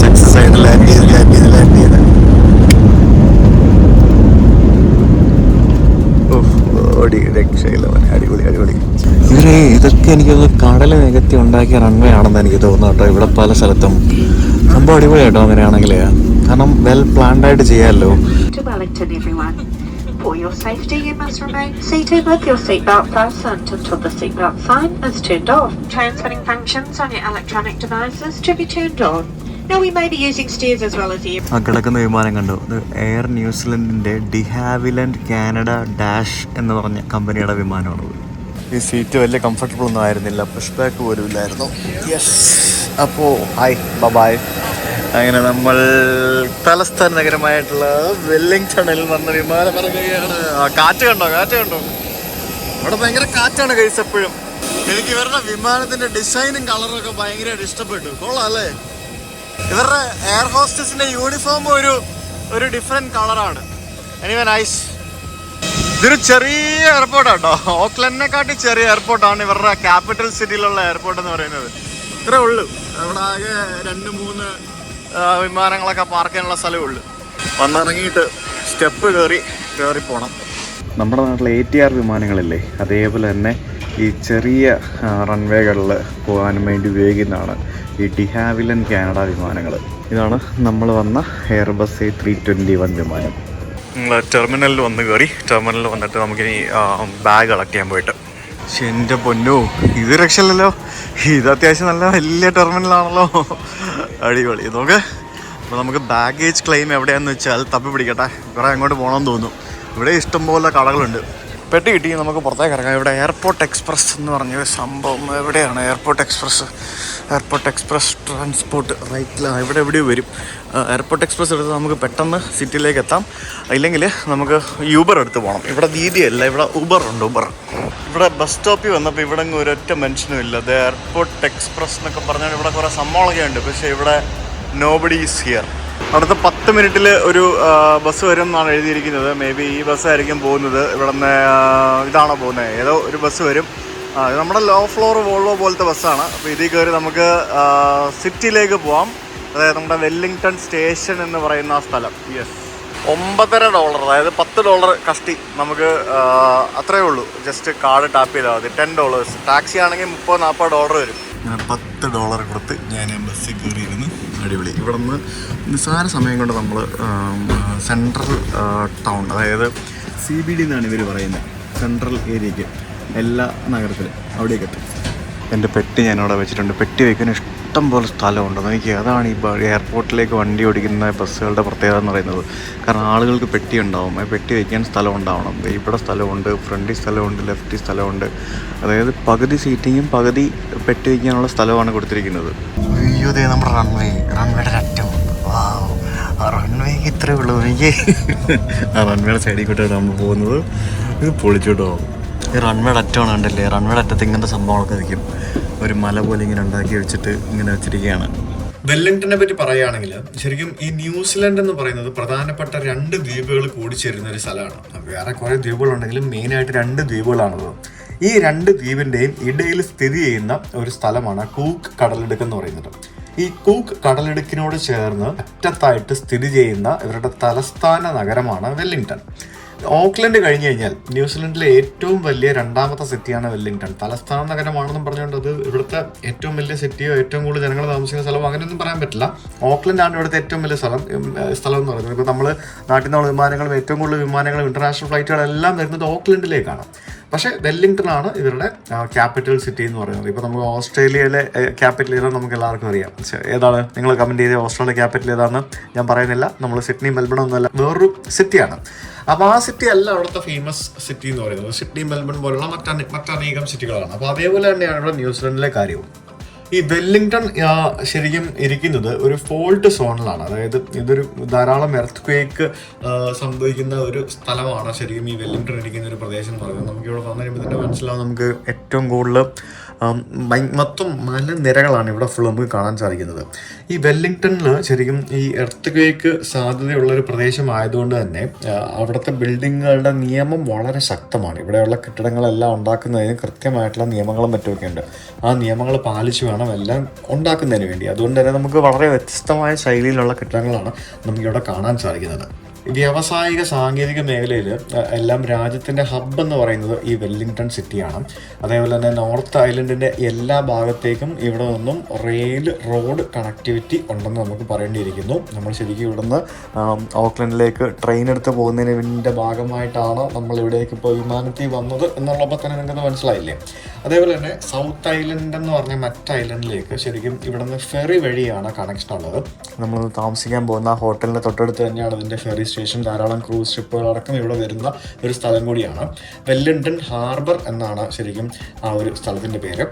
സക്സസ് ആയിട്ട് ലാൻഡ് ചെയ്ത്. രക്ഷയില്ല, അടിപൊളി. ഇതൊക്കെ എനിക്കൊന്ന് കടൽ നികത്തി ഉണ്ടാക്കിയ റൺവേ ആണെന്ന് എനിക്ക് തോന്നുന്നു കേട്ടോ. ഇവിടെ പല സ്ഥലത്തും സംഭവം അടിപൊളി കേട്ടോ. അങ്ങനെയാണെങ്കിൽ കാരണം വെൽ പ്ലാൻഡ് ആയിട്ട് ചെയ്യാമല്ലോ. For your safety, you must remain seated with your seatbelt fastened until the seatbelt sign is turned off. Transmitting functions on your electronic devices to be turned on. Now we may be using stairs as well as air. ആ കിടക്കുന്ന വിമാനം കണ്ടു. ഇത് air ന്യൂസിലൻഡിൻ്റെ ഡിഹാവിലൻഡ് Canada dash എന്ന് പറഞ്ഞ കമ്പനിയുടെ വിമാനമാണത്. ഈ seat വലിയ കംഫർട്ടബിൾ ഒന്നും ആയിരുന്നില്ല, പുഷ് ബാക്ക് പോലും ഇല്ലായിരുന്നു. യെസ്, അപ്പോൾ ഹായ് ബബായ്. അങ്ങനെ നമ്മൾ തലസ്ഥാന നഗരമായിട്ടുള്ള വെല്ലിംഗ്ടണിൽ വന്ന വിമാനം ഇറങ്ങുകയാണ്. കാറ്റ് കണ്ടോ? ഇവിടെ ഭയങ്കര കാറ്റാണ് കൈസ് എപ്പോഴും. എനിക്ക് ഇവരുടെ വിമാനത്തിന്റെ ഡിസൈനും കളറും ഒക്കെ ഭയങ്കരമായിട്ട് ഇഷ്ടപ്പെട്ടു. കൊള്ളാം അല്ലേ? ഇവരുടെ എയർ ഹോസ്റ്റസിന്റെ യൂണിഫോം ഒരു ഡിഫറെന്റ് കളറാണ്. Anyway nice. ഇതൊരു ചെറിയ എയർപോർട്ടാട്ടോ. ഓക്ലൻഡിനെക്കാട്ടി ചെറിയ എയർപോർട്ടാണ് ഇവരുടെ ക്യാപിറ്റൽ സിറ്റിയിലുള്ള എയർപോർട്ട് എന്ന് പറയുന്നത്. ഇത്രേ ഉള്ളൂ. അവിടെ ആകെ 2-3 വിമാനങ്ങളൊക്കെ പാർക്ക് ചെയ്യാനുള്ള സ്ഥലമേ ഉള്ളൂ. വന്നിറങ്ങിയിട്ട് സ്റ്റെപ്പ് കയറി പോകണം. നമ്മുടെ നാട്ടിലെ ATR വിമാനങ്ങളില്ലേ, അതേപോലെ തന്നെ ഈ ചെറിയ റൺവേകളിൽ പോകാൻ വേണ്ടി ഉപയോഗിക്കുന്നതാണ് ഈ ഡിഹാവിലൻ കാനഡ വിമാനങ്ങൾ. ഇതാണ് നമ്മൾ വന്ന എയർബസ് A321 വിമാനം. നമ്മൾ ടെർമിനലിൽ വന്ന് കയറി. ടെർമിനലിൽ വന്നിട്ട് നമുക്കിനി ബാഗ് കളക്ട് ചെയ്യാൻ പോയിട്ട്. പക്ഷെ എൻ്റെ പൊന്നോ, ഇത് രക്ഷയില്ലല്ലോ. ഇത് അത്യാവശ്യം നല്ല വലിയ ടെർമിനലാണല്ലോ. അടിപൊളി. നോക്ക്. അപ്പോൾ നമുക്ക് ബാഗേജ് ക്ലെയിം എവിടെയാണെന്ന് വെച്ചാൽ തപ്പി പിടിക്കട്ടെ. കുറേ അങ്ങോട്ട് പോകണമെന്ന് തോന്നുന്നു. ഇവിടെ ഇഷ്ടംപോലെ കടകളുണ്ട്. പെട്ടി കിട്ടി നമുക്ക് പുറത്തേക്ക് ഇറങ്ങാം. ഇവിടെ എയർപോർട്ട് എക്സ്പ്രസ് എന്ന് പറഞ്ഞൊരു സംഭവം. എവിടെയാണ് എയർപോർട്ട് എക്സ്പ്രസ് ട്രാൻസ്പോർട്ട്? റൈറ്റിലാണ്. എവിടെയോ വരും. എയർപോർട്ട് എക്സ്പ്രസ് എടുത്ത് നമുക്ക് പെട്ടെന്ന് സിറ്റിയിലേക്ക് എത്താം. ഇല്ലെങ്കിൽ നമുക്ക് യൂബർ എടുത്ത് പോകണം. ഇവിടെ ദീദിയല്ല, ഇവിടെ ഊബർ ഉണ്ട്. ഇവിടെ ബസ് സ്റ്റോപ്പിൽ വന്നപ്പോൾ ഇവിടെ ഒരൊറ്റ മനുഷ്യനും ഇല്ല. അത് എയർപോർട്ട് എക്സ്പ്രസ് എന്നൊക്കെ പറഞ്ഞാൽ ഇവിടെ കുറേ സംഭവങ്ങളൊക്കെ ഉണ്ട്. പക്ഷേ ഇവിടെ നോബഡി ഈസ് ഹിയർ. അടുത്ത 10 മിനിറ്റിൽ ഒരു ബസ് വരും എന്നാണ് എഴുതിയിരിക്കുന്നത്. മേ ബി ഈ ബസ്സായിരിക്കും പോകുന്നത്. ഇവിടെ നിന്ന് ഇതാണോ പോകുന്നത്? ഏതോ ഒരു ബസ് വരും. ഇത് നമ്മുടെ ലോ ഫ്ലോർ വോൾവോ പോലത്തെ ബസ്സാണ്. അപ്പോൾ ഇതിൽ കയറി നമുക്ക് സിറ്റിയിലേക്ക് പോവാം. അതായത് നമ്മുടെ വെല്ലിംഗ്ടൺ സ്റ്റേഷൻ എന്ന് പറയുന്ന ആ സ്ഥലം. യെസ്, $9.50, അതായത് $10 കഷ്ടി നമുക്ക് അത്രയേ ഉള്ളൂ. ജസ്റ്റ് കാർഡ് ടാപ്പ് ചെയ്താൽ മതി. $10. ടാക്സി ആണെങ്കിൽ $30-40 വരും. $10 കൊടുത്ത് ഞാൻ ബസ്സിൽ കയറിയിരുന്നു. അടിപൊളി. ഇവിടെ നിന്ന് നിസ്സാര സമയം കൊണ്ട് നമ്മൾ സെൻട്രൽ ടൗൺ, അതായത് CBD എന്നാണ് ഇവർ പറയുന്നത്, സെൻട്രൽ ഏരിയയ്ക്ക്, എല്ലാ നഗരത്തിലും അവിടേക്ക് എത്തും. എൻ്റെ പെട്ടി ഞാനവിടെ വെച്ചിട്ടുണ്ട്. പെട്ടി വയ്ക്കാൻ ഇഷ്ടം പോലെ സ്ഥലമുണ്ട്. എനിക്ക് അതാണ് ഈ എയർപോർട്ടിലേക്ക് വണ്ടി ഓടിക്കുന്ന ബസ്സുകളുടെ പ്രത്യേകത എന്ന് പറയുന്നത്. കാരണം ആളുകൾക്ക് പെട്ടി ഉണ്ടാവും. ആ പെട്ടി വയ്ക്കാൻ സ്ഥലം ഉണ്ടാവണം. ഇവിടെ സ്ഥലമുണ്ട്, ഫ്രണ്ടിൽ സ്ഥലമുണ്ട്, ലെഫ്റ്റിൽ സ്ഥലമുണ്ട്. അതായത് പകുതി സീറ്റിങ്ങും പകുതി പെട്ടി വയ്ക്കാനുള്ള സ്ഥലമാണ് കൊടുത്തിരിക്കുന്നത്. അയ്യോ, ദേ നമ്മുടെ റൺവേയുടെ അറ്റം. ആ റൺവേക്ക് ഇത്രേ ഉള്ളൂ. എനിക്ക് ആ റൺവേയുടെ സൈഡിൽ കൂട്ടാണ് നമ്മൾ പോകുന്നത്. ഇത് പൊളിച്ചോട്ടോ. ഈ റൺവേയുടെ അറ്റമാണ് കണ്ടല്ലേ? റൺവേയുടെ അറ്റത്ത് ഇങ്ങനത്തെ സംഭവങ്ങളൊക്കെ വയ്ക്കും. ഒരു മല പോലെ ഇങ്ങനെ ഉണ്ടാക്കി വെച്ചിട്ട് ഇങ്ങനെ വെച്ചിരിക്കുകയാണ്. വെല്ലിംഗ്ടനെ പറ്റി പറയുകയാണെങ്കിൽ ശരിക്കും ഈ ന്യൂസിലൻഡ് എന്ന് പറയുന്നത് പ്രധാനപ്പെട്ട 2 ദ്വീപുകൾ കൂടിച്ചേരുന്ന ഒരു സ്ഥലമാണ്. വേറെ കുറേ ദ്വീപുകളുണ്ടെങ്കിലും മെയിനായിട്ട് 2 ദ്വീപുകളാണത്. ഈ 2 ദ്വീപിൻ്റെയും ഇടയിൽ സ്ഥിതി ചെയ്യുന്ന ഒരു സ്ഥലമാണ് കൂക്ക് കടലിടുക്ക് എന്ന് പറയുന്നത്. ഈ കൂക്ക് കടലിടുക്കിനോട് ചേർന്ന് അറ്റത്തായിട്ട് സ്ഥിതി ചെയ്യുന്ന ഇവരുടെ തലസ്ഥാന നഗരമാണ് വെല്ലിംഗ്ടൺ. ഓക്ലൻഡ് കഴിഞ്ഞ് കഴിഞ്ഞാൽ ന്യൂസിലൻഡിലെ ഏറ്റവും വലിയ 2ാമത്തെ സിറ്റിയാണ് വെല്ലിംഗ്ടൺ. തലസ്ഥാന നഗരമാണെന്നും പറഞ്ഞുകൊണ്ട് അത് ഇവിടുത്തെ ഏറ്റവും വലിയ സിറ്റിയോ ഏറ്റവും കൂടുതൽ ജനങ്ങൾ താമസിക്കുന്ന സ്ഥലമോ അങ്ങനെയൊന്നും പറയാൻ പറ്റില്ല. ഓക്ലൻഡാണ് ഇവിടുത്തെ ഏറ്റവും വലിയ സ്ഥലം എന്ന് പറയുന്നത്. ഇപ്പോൾ നമ്മൾ നാട്ടിൽ നിന്നുള്ള വിമാനങ്ങളും ഏറ്റവും കൂടുതൽ വിമാനങ്ങളും ഇൻ്റർനാഷണൽ ഫ്ലൈറ്റുകളെല്ലാം വരുന്നത് ഓക്ലൻഡിലേക്കാണ്. പക്ഷേ വെല്ലിംഗ്ടൺ ആണ് ഇവരുടെ ക്യാപിറ്റൽ സിറ്റി എന്ന് പറയുന്നത്. ഇപ്പോൾ നമുക്ക് ഓസ്ട്രേലിയയിലെ ക്യാപിറ്റൽ ഏതാണെന്ന് നമുക്ക് എല്ലാവർക്കും അറിയാം. ഏതാണ്? നിങ്ങൾ കമൻറ്റ് ചെയ്ത് ഓസ്ട്രേലിയ ക്യാപിറ്റൽ ഏതാണെന്ന് ഞാൻ പറയുന്നില്ല. നമ്മൾ സിഡ്നി മെൽബൺ ഒന്നുമല്ല, വേറൊരു സിറ്റിയാണ്. അപ്പോൾ ആ സിറ്റി അല്ല അവിടുത്തെ ഫേമസ് സിറ്റി എന്ന് പറയുന്നത്. സിഡ്നി മെൽബൺ പോലുള്ള മറ്റനേകം സിറ്റികളാണ്. അപ്പോൾ അതേപോലെ തന്നെയാണ് ഇവിടെ ന്യൂസിലൻഡിലെ കാര്യവും. ഈ വെല്ലിംഗ്ടൺ ശരിക്കും ഇരിക്കുന്നത് ഒരു ഫോൾട്ട് സോണിലാണ്. അതായത് ഇതൊരു ധാരാളം എർത്ത്ക്വേക്ക് സംഭവിക്കുന്ന ഒരു സ്ഥലമാണ് ശരിക്കും ഈ വെല്ലിംഗ്ടൺ ഇരിക്കുന്ന ഒരു പ്രദേശം എന്ന് പറയുന്നത്. നമുക്കിവിടെ വന്നു കഴിയുമ്പോൾ തന്നെ മനസ്സിലാവും. നമുക്ക് ഏറ്റവും കൂടുതൽ മൊത്തം മലനിരകളാണ് ഇവിടെ ഫുൾ നമുക്ക് കാണാൻ സാധിക്കുന്നത്. ഈ വെല്ലിംഗ്ടണിൽ ശരിക്കും ഈ എർത്ത്ക്വേക്ക് സാധ്യതയുള്ളൊരു പ്രദേശമായതുകൊണ്ട് തന്നെ അവിടുത്തെ ബിൽഡിങ്ങുകളുടെ നിയമം വളരെ ശക്തമാണ്. ഇവിടെയുള്ള കെട്ടിടങ്ങളെല്ലാം ഉണ്ടാക്കുന്നതിന് കൃത്യമായിട്ടുള്ള നിയമങ്ങളും മറ്റുമൊക്കെ ഉണ്ട്. ആ നിയമങ്ങൾ പാലിച്ചു വേണം എല്ലാം ഉണ്ടാക്കുന്നതിന് വേണ്ടി. അതുകൊണ്ട് തന്നെ നമുക്ക് വളരെ വ്യത്യസ്തമായ ശൈലിയിലുള്ള കെട്ടിടങ്ങളാണ് നമുക്കിവിടെ കാണാൻ സാധിക്കുന്നത്. വ്യാവസായിക സാങ്കേതിക മേഖലയിൽ എല്ലാം രാജ്യത്തിൻ്റെ ഹബ്ബ് എന്ന് പറയുന്നത് ഈ വെല്ലിംഗ്ടൺ സിറ്റിയാണ്. അതേപോലെ തന്നെ നോർത്ത് ഐലൻഡിൻ്റെ എല്ലാ ഭാഗത്തേക്കും ഇവിടെ നിന്നും റോഡ് കണക്ടിവിറ്റി ഉണ്ടെന്ന് നമുക്ക് പറയേണ്ടിയിരിക്കുന്നു. നമ്മൾ ശരിക്കും ഇവിടുന്ന് ഓക്ലൻഡിലേക്ക് ട്രെയിൻ എടുത്ത് പോകുന്നതിൻ്റെ ഭാഗമായിട്ടാണ് നമ്മൾ ഇവിടേക്ക് ഇപ്പോൾ വിമാനത്തിൽ വന്നത് എന്നുള്ളപ്പോൾ തന്നെ നിങ്ങൾക്ക് മനസ്സിലായില്ലേ. അതേപോലെ തന്നെ സൗത്ത് ഐലൻഡ് എന്ന് പറഞ്ഞ മറ്റ് ഐലൻഡിലേക്ക് ശരിക്കും ഇവിടുന്ന് ഫെറി വഴിയാണ് കണക്ഷൻ ഉള്ളത്. നമ്മൾ താമസിക്കാൻ പോകുന്ന ഹോട്ടലിൻ്റെ തൊട്ടടുത്ത് തന്നെയാണ് ഇതിൻ്റെ ഫെറി സ്റ്റേഷൻ, ധാരാളം ക്രൂസ് ഷിപ്പുകളടക്കം ഇവിടെ വരുന്ന ഒരു സ്ഥലം കൂടിയാണ്. വെല്ലിംഗ്ടൺ ഹാർബർ എന്നാണ് ശരിക്കും ആ ഒരു സ്ഥലത്തിൻ്റെ പേര്.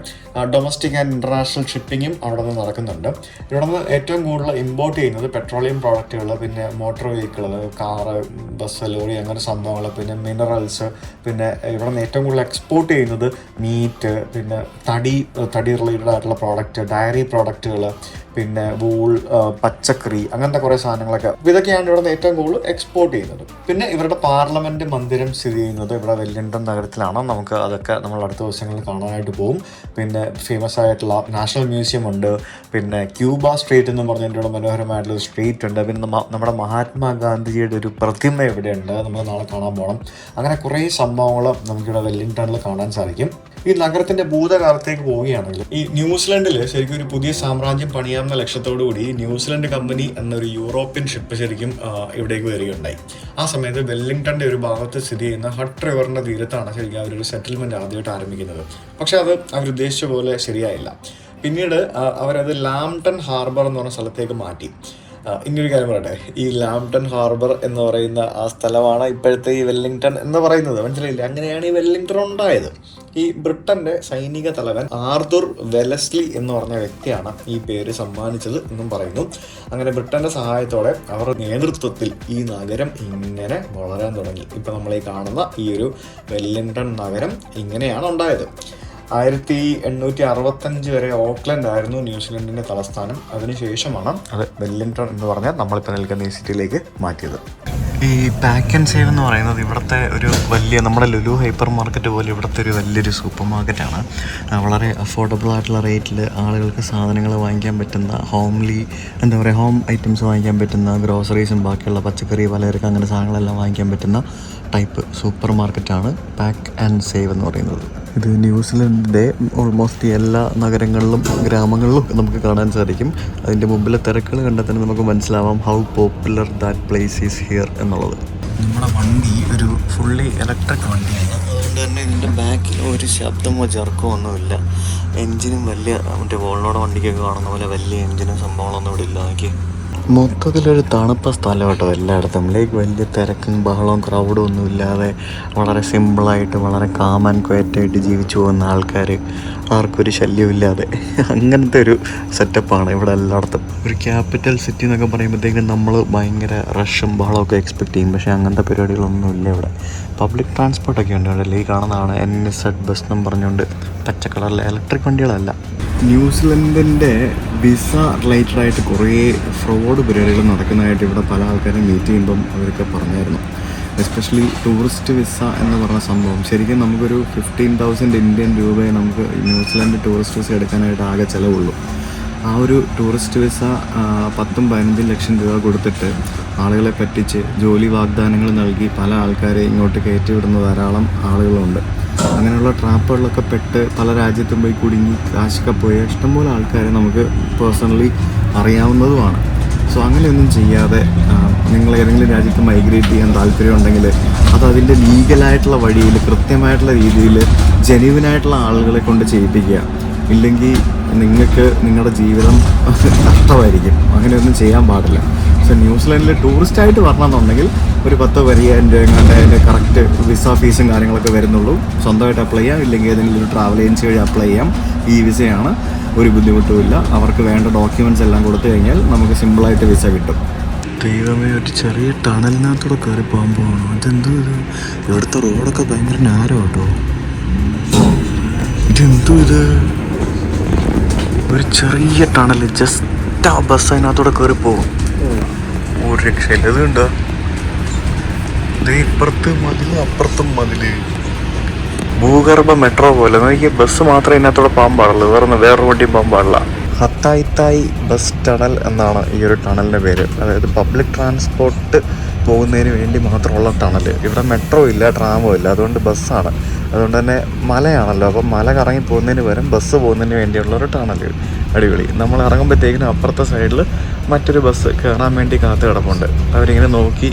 ഡൊമസ്റ്റിക് ആൻഡ് ഇൻ്റർനാഷണൽ ഷിപ്പിങ്ങും അവിടെ നിന്ന് നടക്കുന്നുണ്ട്. ഇവിടെ നിന്ന് ഏറ്റവും കൂടുതൽ ഇമ്പോർട്ട് ചെയ്യുന്നത് പെട്രോളിയം പ്രോഡക്റ്റുകൾ, പിന്നെ മോട്ടോർ വെഹിക്കിളുകൾ, കാറ്, ബസ്, ലോറി, അങ്ങനെ സംഭവങ്ങൾ, പിന്നെ മിനറൽസ്, പിന്നെ ഇവിടെ നിന്ന് ഏറ്റവും കൂടുതൽ എക്സ്പോർട്ട് ചെയ്യുന്നത് മീറ്റ്, പിന്നെ തടി റിലേറ്റഡ് ആയിട്ടുള്ള പ്രോഡക്റ്റ്, ഡയറി പ്രോഡക്റ്റുകൾ, പിന്നെ വൂൾ, പച്ചക്കറി, അങ്ങനത്തെ കുറേ സാധനങ്ങളൊക്കെ ഇതൊക്കെയാണ് ഇവിടെ നിന്ന് ഏറ്റവും കൂടുതൽ എക്സ്പോർട്ട് ചെയ്യുന്നത്. പിന്നെ ഇവരുടെ പാർലമെൻറ്റ് മന്ദിരം സ്ഥിതി ചെയ്യുന്നത് ഇവിടെ വെല്ലിംഗ്ടൺ നഗരത്തിലാണ്. നമുക്ക് അതൊക്കെ നമ്മൾ അടുത്ത ദിവസങ്ങളിൽ കാണാനായിട്ട് പോകും. പിന്നെ ഫേമസ് ആയിട്ടുള്ള നാഷണൽ മ്യൂസിയം ഉണ്ട്, പിന്നെ ക്യൂബ സ്ട്രീറ്റ് എന്ന് പറഞ്ഞതിൻ്റെ ഇവിടെ മനോഹരമായിട്ടുള്ള സ്ട്രീറ്റ് ഉണ്ട്, പിന്നെ നമ്മുടെ മഹാത്മാഗാന്ധിജിയുടെ ഒരു പ്രതിമ ഇവിടെയുണ്ട്, നമുക്ക് നാളെ കാണാൻ പോകണം. അങ്ങനെ കുറേ സംഭവങ്ങൾ നമുക്കിവിടെ വെല്ലിംഗ്ടണിൽ കാണാൻ സാധിക്കും. ഈ നഗരത്തിൻ്റെ ഭൂതകാലത്തേക്ക് പോവുകയാണെങ്കിൽ ഈ ന്യൂസിലൻഡിൽ ശരിക്കും ഒരു പുതിയ സാമ്രാജ്യം പണിയാമെന്ന ലക്ഷ്യത്തോടുകൂടി ന്യൂസിലൻഡ് കമ്പനി എന്നൊരു യൂറോപ്യൻ ഷിപ്പ് ശരിക്കും ഇവിടേക്ക് വരികയുണ്ടായി. ആ സമയത്ത് വെല്ലിംഗ്ടൻ്റെ ഒരു ഭാഗത്ത് സ്ഥിതി ചെയ്യുന്ന ഹട്ട് റിവറിൻ്റെ തീരത്താണ് ശരിക്കും അവരൊരു സെറ്റിൽമെൻറ്റ് ആദ്യമായിട്ട് ആരംഭിക്കുന്നത്. പക്ഷേ അത് അവരുദ്ദേശിച്ച പോലെ ശരിയായില്ല. പിന്നീട് അവരത് ലാംപ്ടൺ ഹാർബർ എന്ന് പറഞ്ഞ സ്ഥലത്തേക്ക് മാറ്റി. ഇനിയൊരു കാര്യം പറയട്ടെ, ഈ ലാംപ്ടൺ ഹാർബർ എന്ന് പറയുന്ന ആ സ്ഥലമാണ് ഇപ്പോഴത്തെ ഈ വെല്ലിംഗ്ടൺ എന്ന് പറയുന്നത്. മനസ്സിലായില്ല? അങ്ങനെയാണ് ഈ വെല്ലിംഗ്ടൺ ഉണ്ടായത്. ഈ ബ്രിട്ടൻ്റെ സൈനിക തലവൻ ആർതർ വെലസ്ലി എന്ന് പറഞ്ഞ വ്യക്തിയാണ് ഈ പേര് സമ്മാനിച്ചത് എന്നും പറയുന്നു. അങ്ങനെ ബ്രിട്ടൻ്റെ സഹായത്തോടെ അവരുടെ നേതൃത്വത്തിൽ ഈ നഗരം ഇങ്ങനെ വളരാൻ തുടങ്ങി. ഇപ്പം നമ്മൾ ഈ കാണുന്ന ഈ ഒരു വെല്ലിംഗ്ടൺ നഗരം ഇങ്ങനെയാണ് ഉണ്ടായത്. 1865 വരെ ഓക്ലൻഡ് ആയിരുന്നു ന്യൂസിലൻഡിൻ്റെ തലസ്ഥാനം. അതിനുശേഷമാണ് അത് വെല്ലിംഗ്ടൺ എന്ന് പറഞ്ഞാൽ നമ്മളിപ്പോൾ നിൽക്കുന്ന ഈ സിറ്റിയിലേക്ക് മാറ്റിയത്. ഈ പാക്ക് ആൻഡ് സേവ് എന്ന് പറയുന്നത് ഇവിടുത്തെ ഒരു വലിയ, നമ്മുടെ ലുലു ഹൈപ്പർ മാർക്കറ്റ് പോലെ ഇവിടുത്തെ ഒരു വലിയൊരു സൂപ്പർ മാർക്കറ്റാണ്. വളരെ അഫോർഡബിൾ ആയിട്ടുള്ള റേറ്റിൽ ആളുകൾക്ക് സാധനങ്ങൾ വാങ്ങിക്കാൻ പറ്റുന്ന, ഹോം ഐറ്റംസ് വാങ്ങിക്കാൻ പറ്റുന്ന, ഗ്രോസറീസും ബാക്കിയുള്ള പച്ചക്കറി, പലചരക്ക്, അങ്ങനെ സാധനങ്ങളെല്ലാം വാങ്ങിക്കാൻ പറ്റുന്ന ടൈപ്പ് സൂപ്പർ മാർക്കറ്റാണ് പാക്ക് ആൻഡ് സേവ് എന്ന് പറയുന്നത്. ഇത് ന്യൂസിലൻഡിൻ്റെ ഓൾമോസ്റ്റ് എല്ലാ നഗരങ്ങളിലും ഗ്രാമങ്ങളിലും നമുക്ക് കാണാൻ സാധിക്കും. അതിൻ്റെ മുമ്പിലെ തിരക്കുകൾ കണ്ടാൽ തന്നെ നമുക്ക് മനസ്സിലാവാം how popular that place is here എന്നുള്ളത്. നമ്മുടെ വണ്ടി ഒരു ഫുള്ളി ഇലക്ട്രിക് വണ്ടിയാണ്. അതുകൊണ്ട് തന്നെ ഇതിൻ്റെ ബാക്കിൽ ഒരു ശബ്ദമോ ജർക്കോ ഒന്നുമില്ല. എൻജിനും വലിയ മറ്റേ വോളിനോടെ വണ്ടിക്കൊക്കെ കാണുന്ന പോലെ വലിയ എൻജിനും സംഭവങ്ങളൊന്നും ഇവിടെ ഇല്ല. എനിക്ക് മൊത്തത്തിലൊരു തണുപ്പ സ്ഥലം കേട്ടോ എല്ലായിടത്തും. വലിയ തിരക്കും ബഹളവും ക്രൗഡും ഒന്നും ഇല്ലാതെ വളരെ സിമ്പിളായിട്ട് വളരെ കാം ആൻഡ് ക്വയറ്റായിട്ട് ജീവിച്ചു പോകുന്ന ആൾക്കാർ, ആർക്കൊരു ശല്യമില്ലാതെ, അങ്ങനത്തെ ഒരു സെറ്റപ്പാണ് ഇവിടെ എല്ലായിടത്തും. ഒരു ക്യാപിറ്റൽ സിറ്റി എന്നൊക്കെ പറയുമ്പോഴത്തേക്കും നമ്മൾ ഭയങ്കര റഷും ബഹളമൊക്കെ എക്സ്പെക്റ്റ് ചെയ്യും. പക്ഷേ അങ്ങനത്തെ പരിപാടികളൊന്നും ഇല്ല ഇവിടെ. പബ്ലിക് ട്രാൻസ്പോർട്ടൊക്കെ ഉണ്ട് ഇവിടെ. ഈ കാണുന്നതാണ് NZ ബസ് എന്നും പറഞ്ഞുകൊണ്ട് പച്ച കളറിലെ ഇലക്ട്രിക് വണ്ടികളല്ല. ന്യൂസിലൻഡിൻ്റെ വിസ റിലേറ്റഡ് ആയിട്ട് കുറേ ഫ്രോഡ് പരിപാടികൾ നടക്കുന്നതായിട്ട് ഇവിടെ പല ആൾക്കാരും മീറ്റ് ചെയ്യുമ്പം അവരൊക്കെ പറഞ്ഞായിരുന്നു. എസ്പെഷ്യലി ടൂറിസ്റ്റ് വിസ എന്ന് പറഞ്ഞ സംഭവം ശരിക്കും നമുക്കൊരു 15,000 ഇന്ത്യൻ രൂപയെ നമുക്ക് ന്യൂസിലൻഡ് ടൂറിസ്റ്റ് വിസ എടുക്കാനായിട്ട് ആകെ ചിലവുള്ളൂ. ആ ഒരു ടൂറിസ്റ്റ് വിസ 10-15 ലക്ഷം രൂപ കൊടുത്തിട്ട് ആളുകളെ പറ്റിച്ച് ജോലി വാഗ്ദാനങ്ങൾ നൽകി പല ആൾക്കാരെ ഇങ്ങോട്ട് കയറ്റിവിടുന്ന ധാരാളം ആളുകളുണ്ട്. അങ്ങനെയുള്ള ട്രാപ്പുകളിലൊക്കെ പെട്ട് പല രാജ്യത്തും പോയി കുടുങ്ങി കാശൊക്കെ പോയ ഇഷ്ടംപോലെ ആൾക്കാരെ നമുക്ക് പേഴ്സണലി അറിയാവുന്നതുമാണ്. സോ അങ്ങനെയൊന്നും ചെയ്യാതെ നിങ്ങൾ ഏതെങ്കിലും രാജ്യത്ത് മൈഗ്രേറ്റ് ചെയ്യാൻ താല്പര്യമുണ്ടെങ്കിൽ അത് അതിൻ്റെ ലീഗലായിട്ടുള്ള വഴിയിൽ കൃത്യമായിട്ടുള്ള രീതിയിൽ ജെന്യുവിനായിട്ടുള്ള ആളുകളെ കൊണ്ട് ചെയ്യിപ്പിക്കുക. ഇല്ലെങ്കിൽ നിങ്ങൾക്ക് നിങ്ങളുടെ ജീവിതം നഷ്ടമായിരിക്കും. അങ്ങനെയൊന്നും ചെയ്യാൻ പാടില്ല. സോ ന്യൂസിലൻഡിൽ ടൂറിസ്റ്റായിട്ട് വരണമെന്നുണ്ടെങ്കിൽ ഒരു 10-15,000 രൂപ എങ്ങാണ്ട് അതിൻ്റെ കറക്റ്റ് വിസ ഫീസും കാര്യങ്ങളൊക്കെ വരുന്നുള്ളൂ. സ്വന്തമായിട്ട് അപ്ലൈ ചെയ്യാം, ഇല്ലെങ്കിൽ ഏതെങ്കിലും ഒരു ട്രാവൽ ഏജൻസി വഴി അപ്ലൈ ചെയ്യാം. ഈ വിസയാണ്, ഒരു ബുദ്ധിമുട്ടുമില്ല. അവർക്ക് വേണ്ട ഡോക്യുമെൻറ്റ്സ് എല്ലാം കൊടുത്തു കഴിഞ്ഞാൽ നമുക്ക് സിമ്പിളായിട്ട് വിസ കിട്ടും. ദൈവമേ, ഒരു ചെറിയ ടണലിനകത്തൂടെ കയറി പോകാൻ പോകണം. അതെന്തോ ഇത്, ഇവിടുത്തെ റോഡൊക്കെ ഭയങ്കര നാരോ കേട്ടോ. ഇതെന്തോ ഇത്, ഒരു ചെറിയ ടണൽ, ജസ്റ്റ് ആ ബസ് അതിനകത്തൂടെ കയറി പോകും. ഒരു രക്ഷയില്ല. ഇതുണ്ടോ, ഇപ്പുറത്ത് മതില് അപ്പുറത്തും മതില്, ഭൂഗർഭ മെട്രോ പോലെ. നോക്കിയ ബസ് മാത്രമേ ഇതിനകത്തൂടെ പോകാൻ പാടുള്ളൂ, വേറൊരു വണ്ടിയും പോകാൻ പാടില്ല. ഹത്തായിത്തായി ബസ് ടണൽ എന്നാണ് ഈ ഒരു ടണലിൻ്റെ പേര്. അതായത് പബ്ലിക് ട്രാൻസ്പോർട്ട് പോകുന്നതിന് വേണ്ടി മാത്രമുള്ള ടണൽ. ഇവിടെ മെട്രോ ഇല്ല, ട്രാമോ ഇല്ല, അതുകൊണ്ട് ബസ്സാണ്. അതുകൊണ്ട് തന്നെ മലയാണല്ലോ, അപ്പം മല കറങ്ങി പോകുന്നതിന് പകരം ബസ് പോകുന്നതിന് വേണ്ടിയുള്ളൊരു ടണൽ. അടിപൊളി. നമ്മൾ ഇറങ്ങുമ്പോഴത്തേക്കിനും അപ്പുറത്തെ സൈഡിൽ മറ്റൊരു ബസ് കയറാൻ വേണ്ടി കാത്തു കിടപ്പുണ്ട്. അവരിങ്ങനെ നോക്കി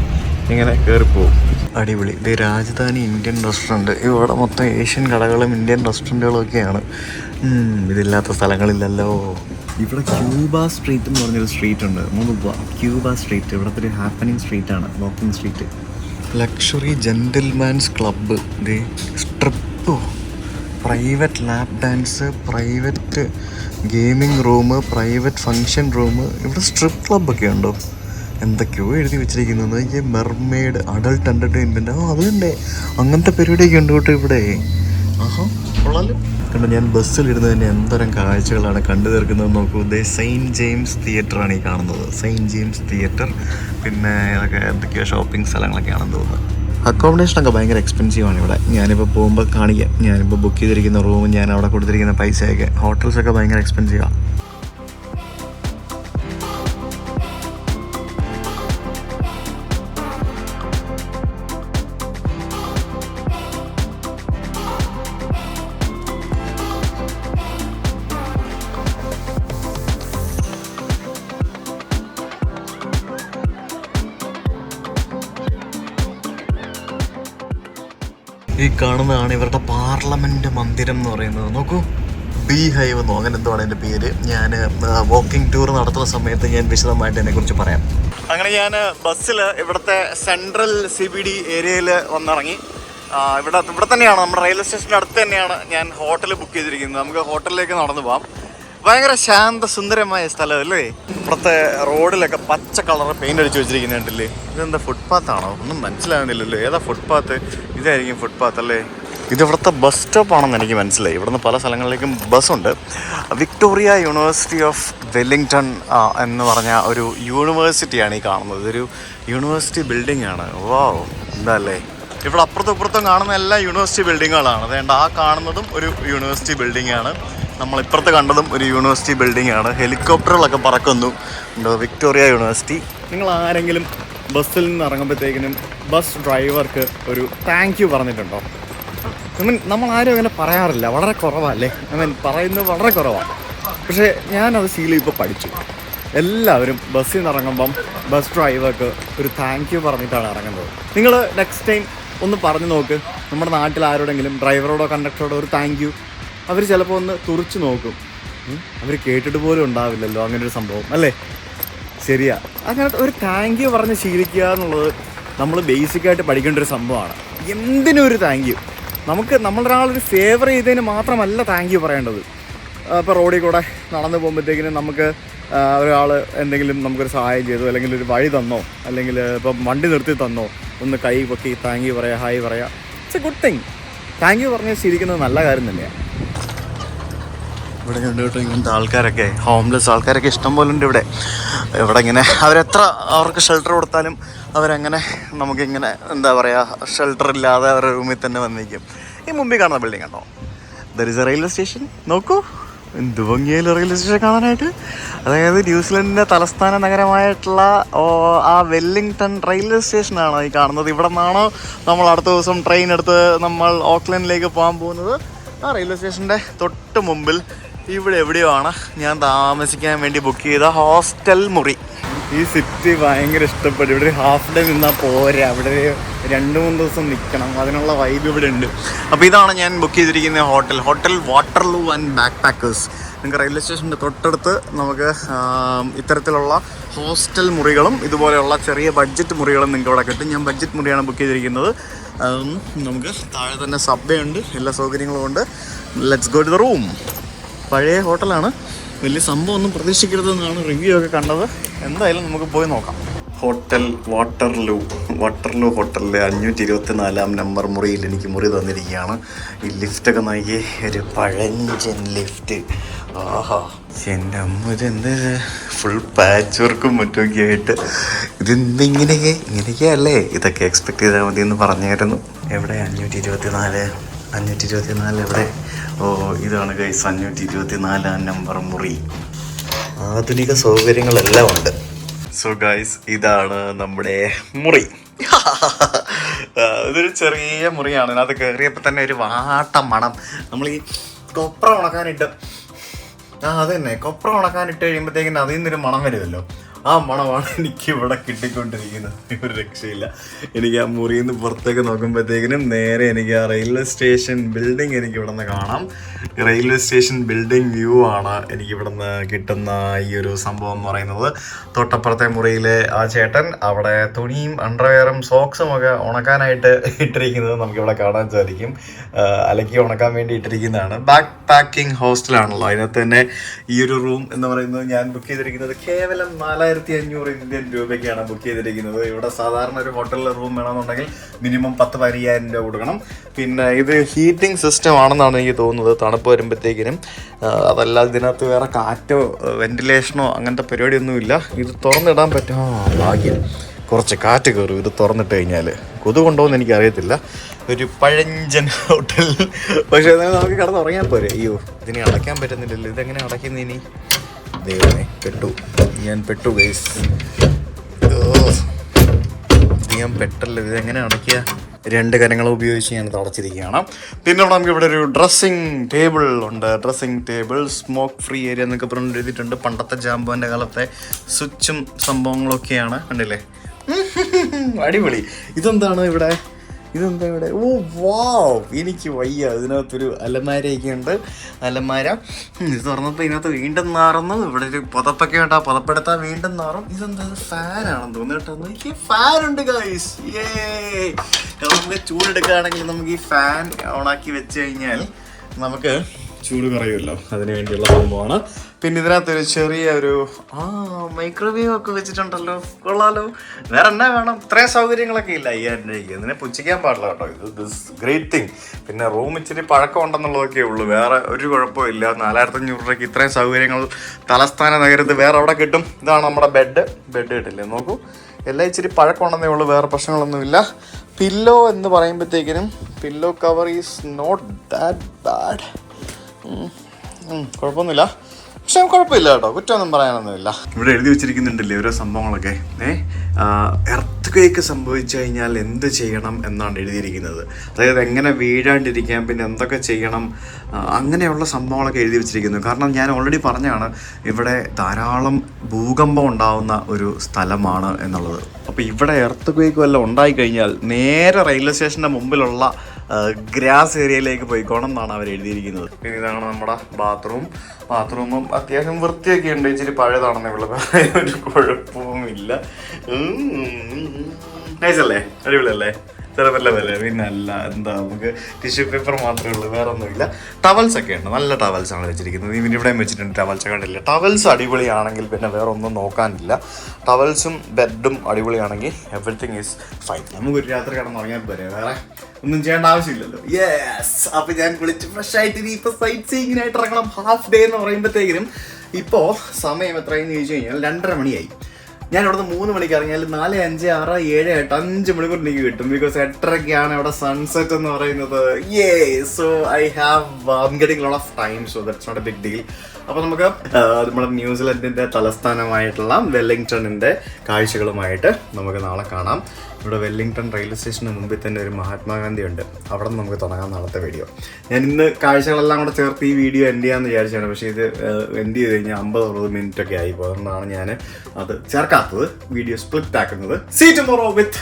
ഇങ്ങനെ കയറിപ്പോവും. അടിപൊളി. ഇത് രാജധാനി ഇന്ത്യൻ റെസ്റ്റോറൻറ്റ്. ഇവിടെ മൊത്തം ഏഷ്യൻ കടകളും ഇന്ത്യൻ റെസ്റ്റോറൻറ്റുകളും ഒക്കെയാണ്. ഇതില്ലാത്ത സ്ഥലങ്ങളില്ലല്ലോ. ഇവിടെ ക്യൂബ സ്ട്രീറ്റ് എന്ന് പറഞ്ഞൊരു സ്ട്രീറ്റ് ഉണ്ട്. ക്യൂബ സ്ട്രീറ്റ് ഇവിടുത്തെ ഒരു ഹാപ്പനിങ് സ്ട്രീറ്റാണ്, walking street. Luxury gentlemen's club, strip, private lap dance, private gaming room, private function room. ഇവിടെ സ്ട്രിപ്പ് ക്ലബ്ബൊക്കെ ഉണ്ടോ? എന്തൊക്കെയോ എഴുതി വെച്ചിരിക്കുന്നത്. ഈ മെർമെയ്ഡ് അഡൾട്ട് എൻ്റർടൈൻമെൻറ്റ്, അത് തന്നെ അങ്ങനത്തെ പരിപാടിയൊക്കെ ഉണ്ട് കേട്ടോ ഇവിടെ. ആഹാ കൊള്ളാലോ. കണ്ടോ, ഞാൻ ബസ്സിലിരുന്ന് തന്നെ എന്തോരം കാഴ്ചകളാണ് കണ്ടു തീർക്കുന്നത് നോക്കൂ. സെയിൻറ്റ് ജെയിംസ് തിയേറ്ററാണ് ഈ കാണുന്നത്. സെയിൻറ്റ് ജെയിംസ് തിയേറ്റർ, പിന്നെ ഇതൊക്കെ എന്തൊക്കെയോ ഷോപ്പിംഗ് സ്ഥലങ്ങളൊക്കെയാണെന്ന് തോന്നുന്നത്. അക്കോമഡേഷനൊക്കെ ഭയങ്കര എക്സ്പെൻസീവാണ് ഇവിടെ. ഞാനിപ്പോൾ പോകുമ്പോൾ കാണിക്കാം. ഞാനിപ്പോൾ ബുക്ക് ചെയ്തിരിക്കുന്ന റൂമും ഞാൻ അവിടെ കൊടുത്തിരിക്കുന്ന പൈസയൊക്കെ. ഹോട്ടൽസൊക്കെ ഭയങ്കര എക്സ്പെൻസീവാണ്. ഈ കാണുന്നതാണ് ഇവരുടെ പാർലമെൻറ്റ് മന്ദിരം എന്ന് പറയുന്നത്. നോക്കൂ, ബി ഹൈവ് എന്നോ അങ്ങനെ എന്തോ ആണ് എൻ്റെ പേര്. ഞാൻ വാക്കിംഗ് ടൂർ നടത്തുന്ന സമയത്ത് ഞാൻ വിശദമായിട്ട് അതിനെക്കുറിച്ച് പറയാം. അങ്ങനെ ഞാൻ ബസ്സിൽ ഇവിടുത്തെ സെൻട്രൽ CBD ഏരിയയിൽ വന്നിറങ്ങി. ഇവിടെ തന്നെയാണ്, നമ്മുടെ റെയിൽവേ സ്റ്റേഷൻ്റെ അടുത്ത് തന്നെയാണ് ഞാൻ ഹോട്ടൽ ബുക്ക് ചെയ്തിരിക്കുന്നത്. നമുക്ക് ഹോട്ടലിലേക്ക് നടന്നു പോകാം. ഭയങ്കര ശാന്ത സുന്ദരമായ സ്ഥലം അല്ലേ. ഇപ്പുറത്തെ റോഡിലൊക്കെ പച്ച കളർ പെയിൻ്റ് അടിച്ച് വെച്ചിരിക്കുന്നുണ്ടല്ലേ. ഇതെന്താ ഫുട്പാത്താണോ? ഒന്നും മനസ്സിലാകുന്നില്ലല്ലോ. ഏതാ ഫുട്പാത്ത്? ഇതായിരിക്കും ഫുട്പാത്ത് അല്ലേ. ഇതിവിടുത്തെ ബസ് സ്റ്റോപ്പാണെന്ന് എനിക്ക് മനസ്സിലായി. ഇവിടുന്ന് പല സ്ഥലങ്ങളിലേക്കും ബസ്സുണ്ട്. വിക്ടോറിയ യൂണിവേഴ്സിറ്റി ഓഫ് വെല്ലിംഗ്ടൺ എന്ന് പറഞ്ഞ ഒരു യൂണിവേഴ്സിറ്റിയാണ് ഈ കാണുന്നത്. ഇതൊരു യൂണിവേഴ്സിറ്റി ബിൽഡിംഗ് ആണ്. വാവ്, എന്താ അല്ലേ. ഇവിടെ അപ്പുറത്തും ഇപ്പുറത്തും കാണുന്ന എല്ലാ യൂണിവേഴ്സിറ്റി ബിൽഡിങ്ങുകളാണ്. അതുകൊണ്ട് ആ കാണുന്നതും ഒരു യൂണിവേഴ്സിറ്റി ബിൽഡിംഗ് ആണ്. നമ്മളിപ്പുറത്ത് കണ്ടതും ഒരു യൂണിവേഴ്സിറ്റി ബിൽഡിംഗ് ആണ്. ഹെലികോപ്റ്ററുകളൊക്കെ പറക്കുന്നു. Victoria university. നിങ്ങൾ ആരെങ്കിലും ബസ്സിൽ നിന്ന് ഇറങ്ങുമ്പോഴത്തേക്കിനും ബസ് ഡ്രൈവർക്ക് ഒരു താങ്ക് യു പറഞ്ഞിട്ടുണ്ടോ? നമ്മൾ ആരും അങ്ങനെ പറയാറില്ല, വളരെ കുറവല്ലേ. പറയുന്നത് വളരെ കുറവാണ്. പക്ഷേ ഞാനത് ശീലം ഇപ്പോൾ പഠിച്ചു. എല്ലാവരും ബസ്സിൽ നിന്ന് ഇറങ്ങുമ്പം ബസ് ഡ്രൈവർക്ക് ഒരു താങ്ക് യു പറഞ്ഞിട്ടാണ് ഇറങ്ങുന്നത്. നിങ്ങൾ നെക്സ്റ്റ് ടൈം ഒന്ന് പറഞ്ഞു നോക്ക്. നമ്മുടെ നാട്ടിൽ ആരോടെങ്കിലും ഡ്രൈവറോടോ കണ്ടക്ടറോടോ ഒരു താങ്ക് യു, അവർ ചിലപ്പോൾ ഒന്ന് തുറച്ചു നോക്കും. അവർ കേട്ടിട്ട് പോലും ഉണ്ടാവില്ലല്ലോ അങ്ങനെ ഒരു സംഭവം അല്ലേ. ശരിയാ, അങ്ങനത്തെ ഒരു താങ്ക് യു പറഞ്ഞ് ശീലിക്കുക എന്നുള്ളത് നമ്മൾ ബേസിക്കായിട്ട് പഠിക്കേണ്ട ഒരു സംഭവമാണ്. എന്തിനും ഒരു താങ്ക് യു. നമ്മളൊരാളൊരു ഫേവർ ചെയ്തതിന് മാത്രമല്ല താങ്ക് യു പറയേണ്ടത്. ഇപ്പോൾ റോഡിൽ കൂടെ നടന്നു പോകുമ്പോഴത്തേക്കിനും നമുക്ക് ഒരാൾ എന്തെങ്കിലും നമുക്കൊരു സഹായം ചെയ്തു, അല്ലെങ്കിൽ ഒരു വഴി തന്നോ, അല്ലെങ്കിൽ ഇപ്പം വണ്ടി നിർത്തി തന്നോ, ഒന്ന് കൈ പൊക്കി താങ്ക് യു പറയുക, ഹായ് പറയുക. It's A good thing. Thank you പറഞ്ഞ് ശീലിക്കുന്നത് നല്ല കാര്യം തന്നെയാണ്. ഇവിടെ ഉണ്ട് കേട്ടോ ഇങ്ങനത്തെ ആൾക്കാരൊക്കെ, ഹോംലെസ് ആൾക്കാരൊക്കെ ഇഷ്ടം പോലെ ഉണ്ട് ഇവിടെ. ഇങ്ങനെ അവരെത്ര അവർക്ക് ഷെൽട്ടർ കൊടുത്താലും അവരങ്ങനെ നമുക്കിങ്ങനെ എന്താ പറയുക, ഷെൽട്ടർ ഇല്ലാതെ അവരുടെ റൂമിൽ തന്നെ വന്നിരിക്കും. ഈ മുമ്പിൽ കാണുന്ന ബിൽഡിംഗ് കണ്ടോ, there is A railway station. നോക്കൂ എന്ത് ഭംഗിയായാലും റെയിൽവേ സ്റ്റേഷൻ കാണാനായിട്ട്. അതായത് ന്യൂസിലൻഡിൻ്റെ തലസ്ഥാന നഗരമായിട്ടുള്ള ആ വെല്ലിംഗ്ടൺ റെയിൽവേ സ്റ്റേഷനാണ് ഈ കാണുന്നത്. ഇവിടെ നിന്നാണോ നമ്മൾ അടുത്ത ദിവസം ട്രെയിൻ എടുത്ത് നമ്മൾ ഓക്ലൻഡിലേക്ക് പോകാൻ പോകുന്നത്. ആ റെയിൽവേ സ്റ്റേഷൻ്റെ തൊട്ട് മുമ്പിൽ ഇവിടെ എവിടെയോ ആണ് ഞാൻ താമസിക്കാൻ വേണ്ടി ബുക്ക് ചെയ്ത ഹോസ്റ്റൽ മുറി. ഈ സിറ്റി ഭയങ്കര ഇഷ്ടപ്പെട്ടു. ഇവിടെ ഒരു ഹാഫ് ഡേ നിന്നാൽ പോരാ, ഇവിടെ ഒരു 2-3 ദിവസം നിൽക്കണം. അതിനുള്ള വൈബ് ഇവിടെ ഉണ്ട്. അപ്പോൾ ഇതാണ് ഞാൻ ബുക്ക് ചെയ്തിരിക്കുന്ന hotel Waterloo and back packers. നിങ്ങൾക്ക് റെയിൽവേ സ്റ്റേഷൻ്റെ തൊട്ടടുത്ത് നമുക്ക് ഇത്തരത്തിലുള്ള ഹോസ്റ്റൽ മുറികളും ഇതുപോലെയുള്ള ചെറിയ ബഡ്ജറ്റ് മുറികളും നിങ്ങൾക്ക് ഇവിടെ കിട്ടും. ഞാൻ ബഡ്ജറ്റ് മുറിയാണ് ബുക്ക് ചെയ്തിരിക്കുന്നത്. നമുക്ക് താഴെ തന്നെ സബ്വേ ഉണ്ട്, എല്ലാ സൗകര്യങ്ങളും ഉണ്ട്. Let's go to the room. പഴയ ഹോട്ടലാണ്, വലിയ സംഭവം ഒന്നും പ്രതീക്ഷിക്കരുതെന്നാണ് റിവ്യൂ ഒക്കെ കണ്ടത്. എന്തായാലും നമുക്ക് പോയി നോക്കാം. ഹോട്ടൽ വാട്ടർലൂ ഹോട്ടലിലെ 524 നമ്പർ മുറിയിൽ എനിക്ക് മുറി തന്നിരിക്കുകയാണ്. ഈ ലിഫ്റ്റൊക്കെ നോക്കി, ഒരു പഴഞ്ചൻ ലിഫ്റ്റ്. ആഹാ, എൻ്റെ അമ്മ, ഇതെന്ത് ഫുൾ പാച്ച് വർക്കും മറ്റുമൊക്കെ ആയിട്ട്. ഇങ്ങനെയൊക്കെ അല്ലേ, ഇതൊക്കെ എക്സ്പെക്ട് ചെയ്താൽ മതി എന്ന് പറഞ്ഞായിരുന്നു. എവിടെ 524 എവിടെ? ഓ, ഇതാണ് ഗൈസ് 524 നമ്പർ മുറി. ആധുനിക സൗകര്യങ്ങളെല്ലാം ഉണ്ട്. സോ ഗൈസ്, ഇതാണ് നമ്മുടെ മുറി. ഇതൊരു ചെറിയ മുറിയാണ്. ഇതിനകത്ത് കയറിയപ്പോൾ തന്നെ ഒരു വാട്ട മണം. നമ്മൾ ഈ കൊപ്ര ഉണക്കാനിട്ട്, അത് തന്നെ കൊപ്ര ഉണക്കാനിട്ട് കഴിയുമ്പോഴത്തേക്കിന് അതിൽ നിന്നൊരു മണം വരുമല്ലോ. ആ മണമാണ് എനിക്ക് ഇവിടെ കിട്ടിക്കൊണ്ടിരിക്കുന്നത്. ഒരു രക്ഷയില്ല. എനിക്ക് ആ മുറിയിൽ നിന്ന് പുറത്തേക്ക് നോക്കുമ്പോഴത്തേക്കിനും നേരെ എനിക്ക് ആ റെയിൽവേ സ്റ്റേഷൻ ബിൽഡിംഗ് എനിക്ക് ഇവിടെ നിന്ന് കാണാം. റെയിൽവേ സ്റ്റേഷൻ ബിൽഡിംഗ് വ്യൂ ആണ് എനിക്ക് ഇവിടെ നിന്ന് കിട്ടുന്ന ഈ ഒരു സംഭവം എന്ന് പറയുന്നത്. തൊട്ടപ്പുറത്തെ മുറിയിലെ ആ ചേട്ടൻ അവിടെ തുണിയും അണ്ടർവെയറും സോക്സും ഒക്കെ ഉണക്കാനായിട്ട് ഇട്ടിരിക്കുന്നത് നമുക്കിവിടെ കാണാൻ സാധിക്കും. അലക്കി ഉണക്കാൻ വേണ്ടി ഇട്ടിരിക്കുന്നതാണ്. Back packing ഹോസ്റ്റലാണല്ലോ. അതിനകത്ത് തന്നെ ഈ ഒരു റൂം എന്ന് പറയുന്നത് ഞാൻ ബുക്ക് ചെയ്തിരിക്കുന്നത് കേവലം 4500 ഇന്ത്യൻ രൂപയ്ക്കാണ് ബുക്ക് ചെയ്തിരിക്കുന്നത്. ഇവിടെ സാധാരണ ഒരു ഹോട്ടലിലെ റൂം വേണമെന്നുണ്ടെങ്കിൽ മിനിമം 10-15,000 രൂപ കൊടുക്കണം. പിന്നെ ഇത് ഹീറ്റിംഗ് സിസ്റ്റം ആണെന്നാണ് എനിക്ക് തോന്നുന്നത് തണുപ്പ് വരുമ്പോഴത്തേക്കിനും. അതല്ല ഇതിനകത്ത് വേറെ കാറ്റോ വെന്റിലേഷനോ അങ്ങനത്തെ പരിപാടിയൊന്നുമില്ല. ഇത് തുറന്നിടാൻ പറ്റും. ഭാഗ്യം കുറച്ച് കാറ്റ് കയറും ഇത് തുറന്നിട്ട് കഴിഞ്ഞാൽ. കൊതുകൊണ്ടോന്ന് എനിക്കറിയത്തില്ല. ഒരു പഴഞ്ചൻ ഹോട്ടൽ. പക്ഷേ എന്നാലും നമുക്ക് കിടന്നുറങ്ങാൻ പോരെ. അയ്യോ ഇതിനെ അടയ്ക്കാൻ പറ്റുന്നില്ലല്ലോ. ഇതെങ്ങനെ അടയ്ക്കുന്നത് ഇനി? ദൈവമേ ഞാൻ പെട്ടു ഗൈസ്. ഞാൻ പെട്ടല്ലോ. ഇതെങ്ങനെ അടയ്ക്കുക? 2 കരങ്ങൾ ഉപയോഗിച്ച് ഞാനത് അടച്ചിരിക്കുകയാണ്. പിന്നെ നമുക്ക് ഇവിടെ ഒരു ഡ്രസ്സിങ് ടേബിൾ ഉണ്ട്. Dressing table smoke free area എന്നൊക്കെ പറഞ്ഞ് എഴുതിയിട്ടുണ്ട്. പണ്ടത്തെ ജാമ്പോൻ്റെ കാലത്തെ സ്വിച്ചും സംഭവങ്ങളൊക്കെയാണ്. കണ്ടില്ലേ? അടിപൊളി. ഇതെന്താണ് ഇവിടെ? ഓ വാവ്, എനിക്ക് വയ്യ. ഇതിനകത്തൊരു അലമാരയൊക്കെ ഉണ്ട്. അലമാര ഇത് തുറന്നപ്പോൾ ഇതിനകത്ത് വീണ്ടും നാറുന്നു. ഇവിടെ ഒരു പുതപ്പൊക്കെ ഉണ്ട്. ആ പുതപ്പെടുത്താൽ വീണ്ടും നാറും. ഇതെന്താ? ഫാനാണെന്ന് തോന്നിട്ടോ. എനിക്ക് ഫാനുണ്ട് ഗൈസ്. നമുക്ക് ചൂടെടുക്കുകയാണെങ്കിൽ നമുക്ക് ഈ ഫാൻ ഓണാക്കി വെച്ച് കഴിഞ്ഞാൽ നമുക്ക് ചൂട് കുറയുമല്ലോ. അതിന് വേണ്ടിയുള്ള സംഭവമാണ്. പിന്നെ ഇതിനകത്തൊരു ചെറിയ ഒരു മൈക്രോവേവ് ഒക്കെ വെച്ചിട്ടുണ്ടല്ലോ. കൊള്ളാലോ. വേറെ എന്നാ വേണം? ഇത്രയും സൗകര്യങ്ങളൊക്കെ ഇല്ല 5000 രൂപയ്ക്ക്. ഇതിനെ പുച്ഛിക്കാൻ പാടില്ല കേട്ടോ. This great thing. പിന്നെ റൂം ഇച്ചിരി പഴക്കം ഉണ്ടെന്നുള്ളതൊക്കെ ഉള്ളൂ. വേറെ ഒരു കുഴപ്പമില്ല. 4500 രൂപയ്ക്ക് ഇത്രയും സൗകര്യങ്ങൾ തലസ്ഥാന നഗരത്ത് വേറെ അവിടെ കിട്ടും. ഇതാണ് നമ്മുടെ ബെഡ് കിട്ടില്ലേ? നോക്കൂ, എല്ലാം ഇച്ചിരി പഴക്കം ഉണ്ടെന്നേ ഉള്ളൂ. വേറെ പ്രശ്നങ്ങളൊന്നുമില്ല. പില്ലോ എന്ന് പറയുമ്പോഴത്തേക്കിനും pillow cover is not that bad. കുഴപ്പമൊന്നുമില്ല. പക്ഷെ കുഴപ്പമില്ല കേട്ടോ. കുറ്റമൊന്നും പറയാനൊന്നുമില്ല. ഇവിടെ എഴുതി വെച്ചിരിക്കുന്നുണ്ടല്ലേ ഓരോ സംഭവങ്ങളൊക്കെ. എർത്ത് സംഭവിച്ചു കഴിഞ്ഞാൽ എന്ത് ചെയ്യണം എന്നാണ് എഴുതിയിരിക്കുന്നത്. അതായത് എങ്ങനെ വീഴാണ്ടിരിക്കാം, പിന്നെ എന്തൊക്കെ ചെയ്യണം, അങ്ങനെയുള്ള സംഭവങ്ങളൊക്കെ എഴുതി വെച്ചിരിക്കുന്നു. കാരണം ഞാൻ ഓൾറെഡി പറഞ്ഞാണ് ഇവിടെ ധാരാളം ഭൂകമ്പം ഉണ്ടാവുന്ന ഒരു സ്ഥലമാണ് എന്നുള്ളത്. അപ്പോൾ ഇവിടെ എർത്ത് ക്വേക്ക് വല്ലതും ഉണ്ടായിക്കഴിഞ്ഞാൽ നേരെ റെയിൽവേ സ്റ്റേഷൻ്റെ മുമ്പിലുള്ള ഗ്രാസ് ഏരിയയിലേക്ക് പോയിക്കോണം എന്നാണ് അവർ എഴുതിയിരിക്കുന്നത്. പിന്നെ ഇതാണ് നമ്മുടെ ബാത്റൂമും അത്യാവശ്യം വൃത്തിയൊക്കെ ഉണ്ട്. ഇച്ചിരി പഴയതാണെന്നേ ഉള്ളൂ. ഒരു കുഴപ്പവുമില്ല. നൈസല്ലേ? അടിപൊളിയല്ലേ? ചിലവല്ലേ? പിന്നെ അല്ല എന്താ, നമുക്ക് ടിഷ്യൂ പേപ്പർ മാത്രമേ ഉള്ളൂ, വേറെ ഒന്നുമില്ല. ടവൽസ് ഒക്കെ ഉണ്ട്. നല്ല ടവൽസാണ് വെച്ചിരിക്കുന്നത്. ഇവൻ ഇവിടെയും വെച്ചിട്ടുണ്ട് ടവൽസ്. കണ്ടില്ല? ടവൽസ് അടിപൊളിയാണെങ്കിൽ പിന്നെ വേറെ ഒന്നും നോക്കാനില്ല. ടവൽസും ബെഡും അടിപൊളിയാണെങ്കിൽ എവറിത്തിങ് ഈസ് ഫൈൻ. നമുക്കൊരു രാത്രി കിടന്നുറങ്ങിയാൽ പോരെ, വേറെ ഒന്നും ചെയ്യേണ്ട ആവശ്യമില്ലല്ലോ. യെസ്. അപ്പോൾ ഞാൻ വിളിച്ച് ഫ്രഷ് ആയിട്ട് ഇനി ഇപ്പോൾ സൈറ്റ് സീയിങ്ങിനായിട്ട് ഇറങ്ങണം. ഹാഫ് ഡേ എന്ന് പറയുമ്പോഴത്തേക്കിനും ഇപ്പോൾ സമയം എത്രയെന്ന് ചോദിച്ചു കഴിഞ്ഞാൽ 2:30 മണിയായി. ഞാൻ ഇവിടുന്ന് 3 മണിക്ക് ഇറങ്ങിയാൽ 4, 5, 6, 7, 8, 5 മണിക്കൂർ എനിക്ക് കിട്ടും. ബിക്കോസ് 8:30 ഇവിടെ സൺസെറ്റ് എന്ന് പറയുന്നത്. So I have getting lot of time. So that's not a big deal. അപ്പോൾ നമുക്ക് നമ്മുടെ ന്യൂസിലൻഡിൻ്റെ തലസ്ഥാനമായിട്ടുള്ള വെല്ലിംഗ്ടണിൻ്റെ കാഴ്ചകളുമായിട്ട് നമുക്ക് നാളെ കാണാം. ഇവിടെ വെല്ലിംഗ്ടൺ റെയിൽവേ സ്റ്റേഷന് മുമ്പിൽ തന്നെ ഒരു മഹാത്മാഗാന്ധി ഉണ്ട്. അവിടെ നിന്ന് നമുക്ക് തുടങ്ങാം നാളത്തെ വീഡിയോ. ഞാൻ ഇന്ന് കാഴ്ചകളെല്ലാം കൂടെ ചേർത്ത് ഈ വീഡിയോ എൻഡ് ചെയ്യാമെന്ന് വിചാരിച്ചാണ്. പക്ഷേ ഇത് എൻഡ് ചെയ്ത് കഴിഞ്ഞാൽ 50-60 മിനിറ്റ് ഒക്കെ ആയിപ്പോൾ. അതുകൊണ്ടാണ് ഞാൻ അത് ചേർക്കാത്തത്, വീഡിയോ സ്പ്ലിറ്റ് ആക്കുന്നത്. സീ ടുമോറോ വിത്ത്